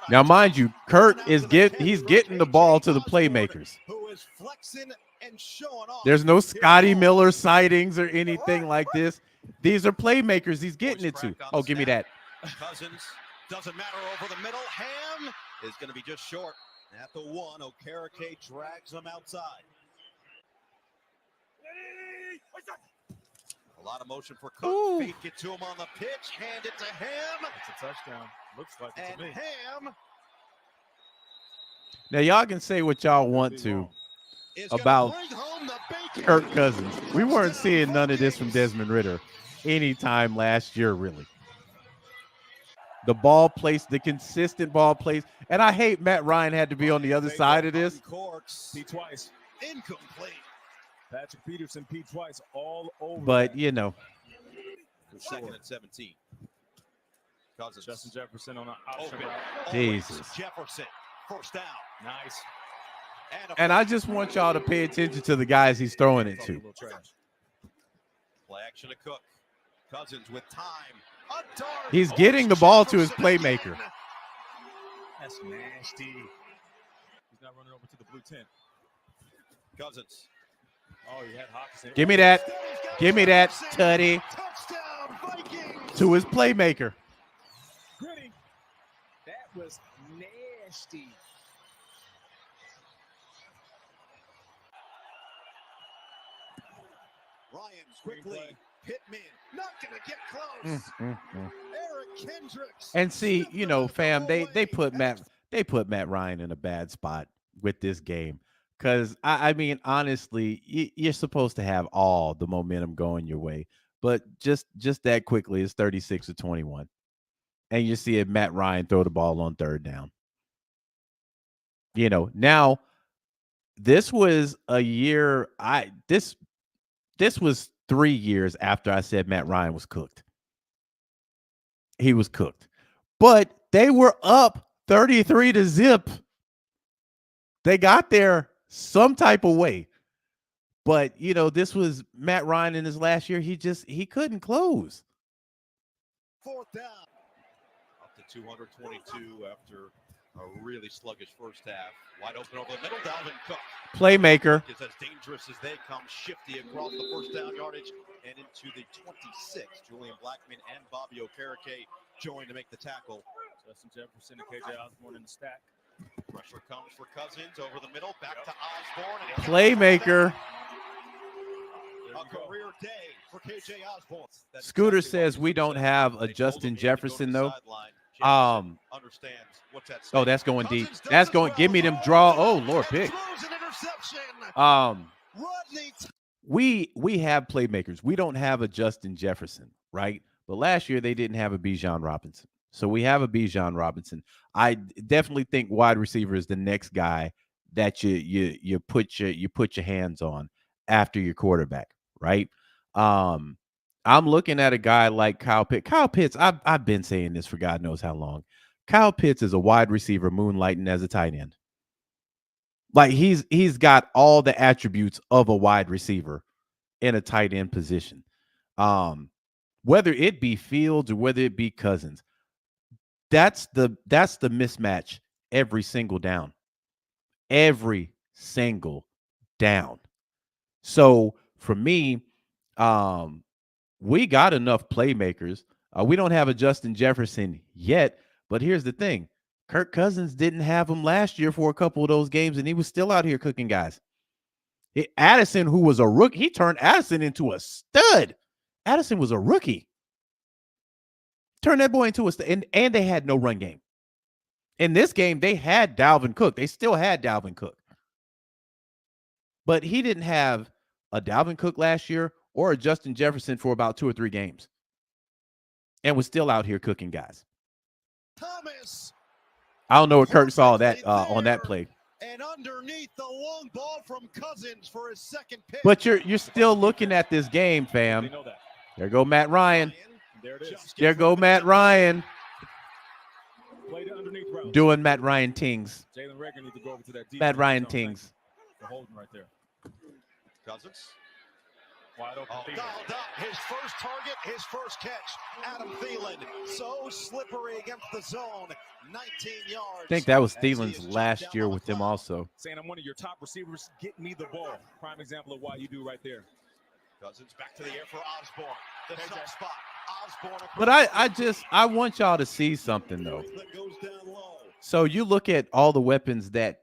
Now, mind you, Kirk is getting the ball to the playmakers. Who is flexing and showing off. There's no Scotty Miller sightings or anything like this. These are playmakers he's getting it to. Oh, give me that. Cousins doesn't matter over the middle. Ham is going to be just short. At the 1, Okereke drags him outside. A lot of motion for Cook. Ooh. Fake it to him on the pitch. Hand it to Ham. It's a touchdown. Looks like it And to me. Ham Now, y'all can say what y'all want to is gonna about bring home the bacon. Kirk Cousins. We weren't seeing none of this from Desmond Ridder anytime last year, really. The ball place, the consistent ball place. And I hate Matt Ryan had to be on the other side of this. Corks. P twice. Incomplete. Patrick Peterson, P twice, all over. But, that. you know, Second and 17. Cousins. Justin Jefferson on an Open. option. Jesus. Jefferson. First down. Nice. And I just want y'all to pay attention to the guys he's throwing it A to. little trash. Play action to Cook. Cousins with time. A dart. He's getting the ball to his playmaker. That's nasty. He's not running over to the blue tent. Cousins. Oh, he had Hawkinson. Give me that. Give me that, Tutty. Touchdown, Vikings. To his playmaker. Gritty. That was nasty. Ryan quickly. Pittman not gonna get close. Eric Kendricks. And see, you know, fam, they put Matt Ryan in a bad spot with this game. Because, I mean, honestly, you're supposed to have all the momentum going your way. But just that quickly, it's 36-21. And you see Matt Ryan throw the ball on third down. You know, now, this was a year, this was 3 years after I said Matt Ryan was cooked. He was cooked. But they were up 33-0. They got there some type of way. But, you know, this was Matt Ryan in his last year. He couldn't close. Fourth down. Up to 222 after a really sluggish first half. Wide open over the middle. Dalvin Cook Playmaker. is as dangerous as they come. Shifty across the first down yardage and into the 26. Julian Blackman and Bobby Okereke join to make the tackle. Justin Jefferson and KJ Osborne in the stack. Pressure comes for Cousins over the middle. Back to Osborne. And Playmaker. a career day for KJ Osborne. That's Scooter exactly what says we don't have a they told him Justin he had to go to Jefferson, the though. sideline. Jefferson understands what's at stake. Oh, that's going deep. Cousins That's does going. well. Give me them draw. Oh, Lord, And pick. throws an interception. Rodney. We have playmakers. We don't have a Justin Jefferson, right? But last year they didn't have a Bijan Robinson. So we have a Bijan Robinson. I definitely think wide receiver is the next guy that you put your hands on after your quarterback, right? I'm looking at a guy like Kyle Pitts. Kyle Pitts, I've been saying this for God knows how long. Kyle Pitts is a wide receiver moonlighting as a tight end. Like he's got all the attributes of a wide receiver in a tight end position. Whether it be Fields or whether it be Cousins, that's the mismatch every single down. Every single down. So for me, we got enough playmakers. We don't have a Justin Jefferson yet, but here's the thing. Kirk Cousins didn't have him last year for a couple of those games, and he was still out here cooking guys. Addison, who was a rookie, he turned Addison into a stud. Addison was a rookie. Turned that boy into a stud, and they had no run game. In this game, they had Dalvin Cook. They still had Dalvin Cook. But he didn't have a Dalvin Cook last year or a Justin Jefferson for about 2 or 3 games and was still out here cooking guys. Thomas. I don't know what Kirk saw that on that play. And underneath the long ball from Cousins for his second pick. But you're still looking at this game, fam. They know that. There go Matt Ryan. There it is. There go Matt Ryan Play the underneath route. doing Matt Ryan tings. Jalen Rager needs to go over to that deep. Matt Ryan tings. The holding right there. Cousins. Wide open. Thielen. Dialed up. His first target, his first catch. Adam Thielen. So slippery against the zone. 19 yards. I think that was Thielen's last year with them also. Saying I'm one of your top receivers. Get me the ball. Prime example of why you do right there. Cousins back to the air for Osborne. The soft spot. Osborne. But I want y'all to see something though. That goes down low. So you look at all the weapons that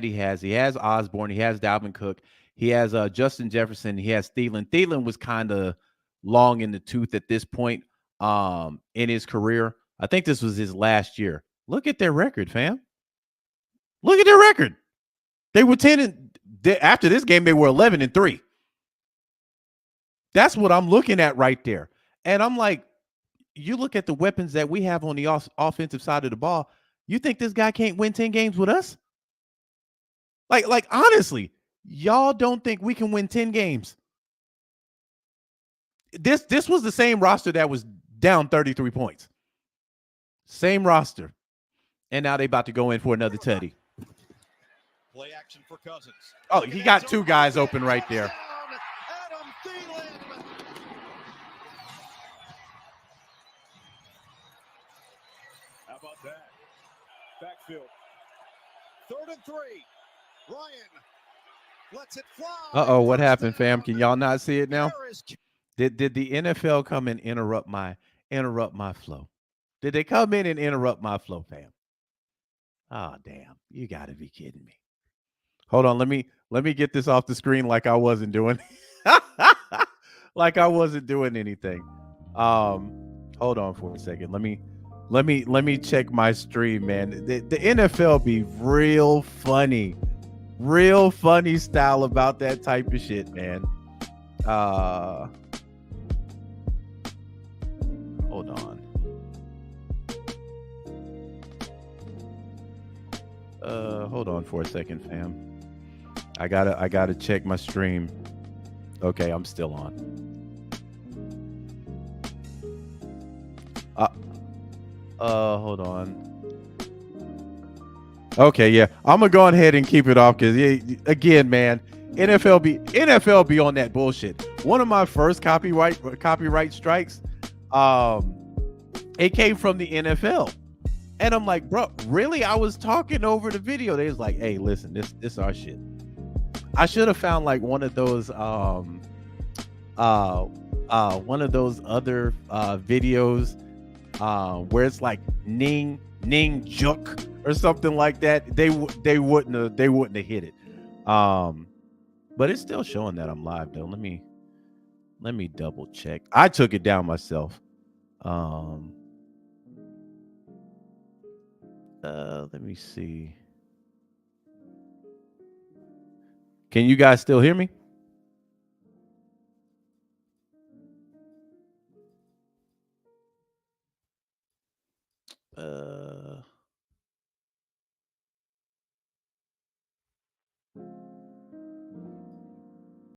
he has. He has Osborne. He has Dalvin Cook. He has Justin Jefferson. He has Thielen. Thielen was kind of long in the tooth at this point in his career. I think this was his last year. Look at their record, fam. Look at their record. They were 10 and after this game they were 11-3. That's what I'm looking at right there. And I'm like, you look at the weapons that we have on the offensive side of the ball. You think this guy can't win 10 games with us? Like honestly, y'all don't think we can win 10 games? This was the same roster that was down 33 points. Same roster. And now they about to go in for another tutty. Play action for Cousins. Oh, he got two guys open right there. Adam Thielen. How about that? Backfield. 3rd and 3. Ryan lets it fly. Uh-oh, what happened, fam? Can y'all not see it now? There is Did the NFL come and interrupt my flow? Did they come in and interrupt my flow, fam? Oh, damn. You got to be kidding me. Hold on, let me get this off the screen like I wasn't doing like I wasn't doing anything. Hold on for a second. Let me check my stream, man. The NFL be real funny style about that type of shit, man. Hold on. Hold on for a second, fam. I gotta check my stream. Okay, I'm still on. Hold on. Okay, yeah, I'm gonna go ahead and keep it off because again, man, NFL be on that bullshit. One of my first copyright strikes, it came from the NFL. And I'm like, bro, really? I was talking over the video. They was like, hey, listen, this our shit. I should have found like one of those other videos where it's like Ning Juk or something like that. They wouldn't have hit it. But it's still showing that I'm live though. Let me double check. I took it down myself. Let me see. Can you guys still hear me?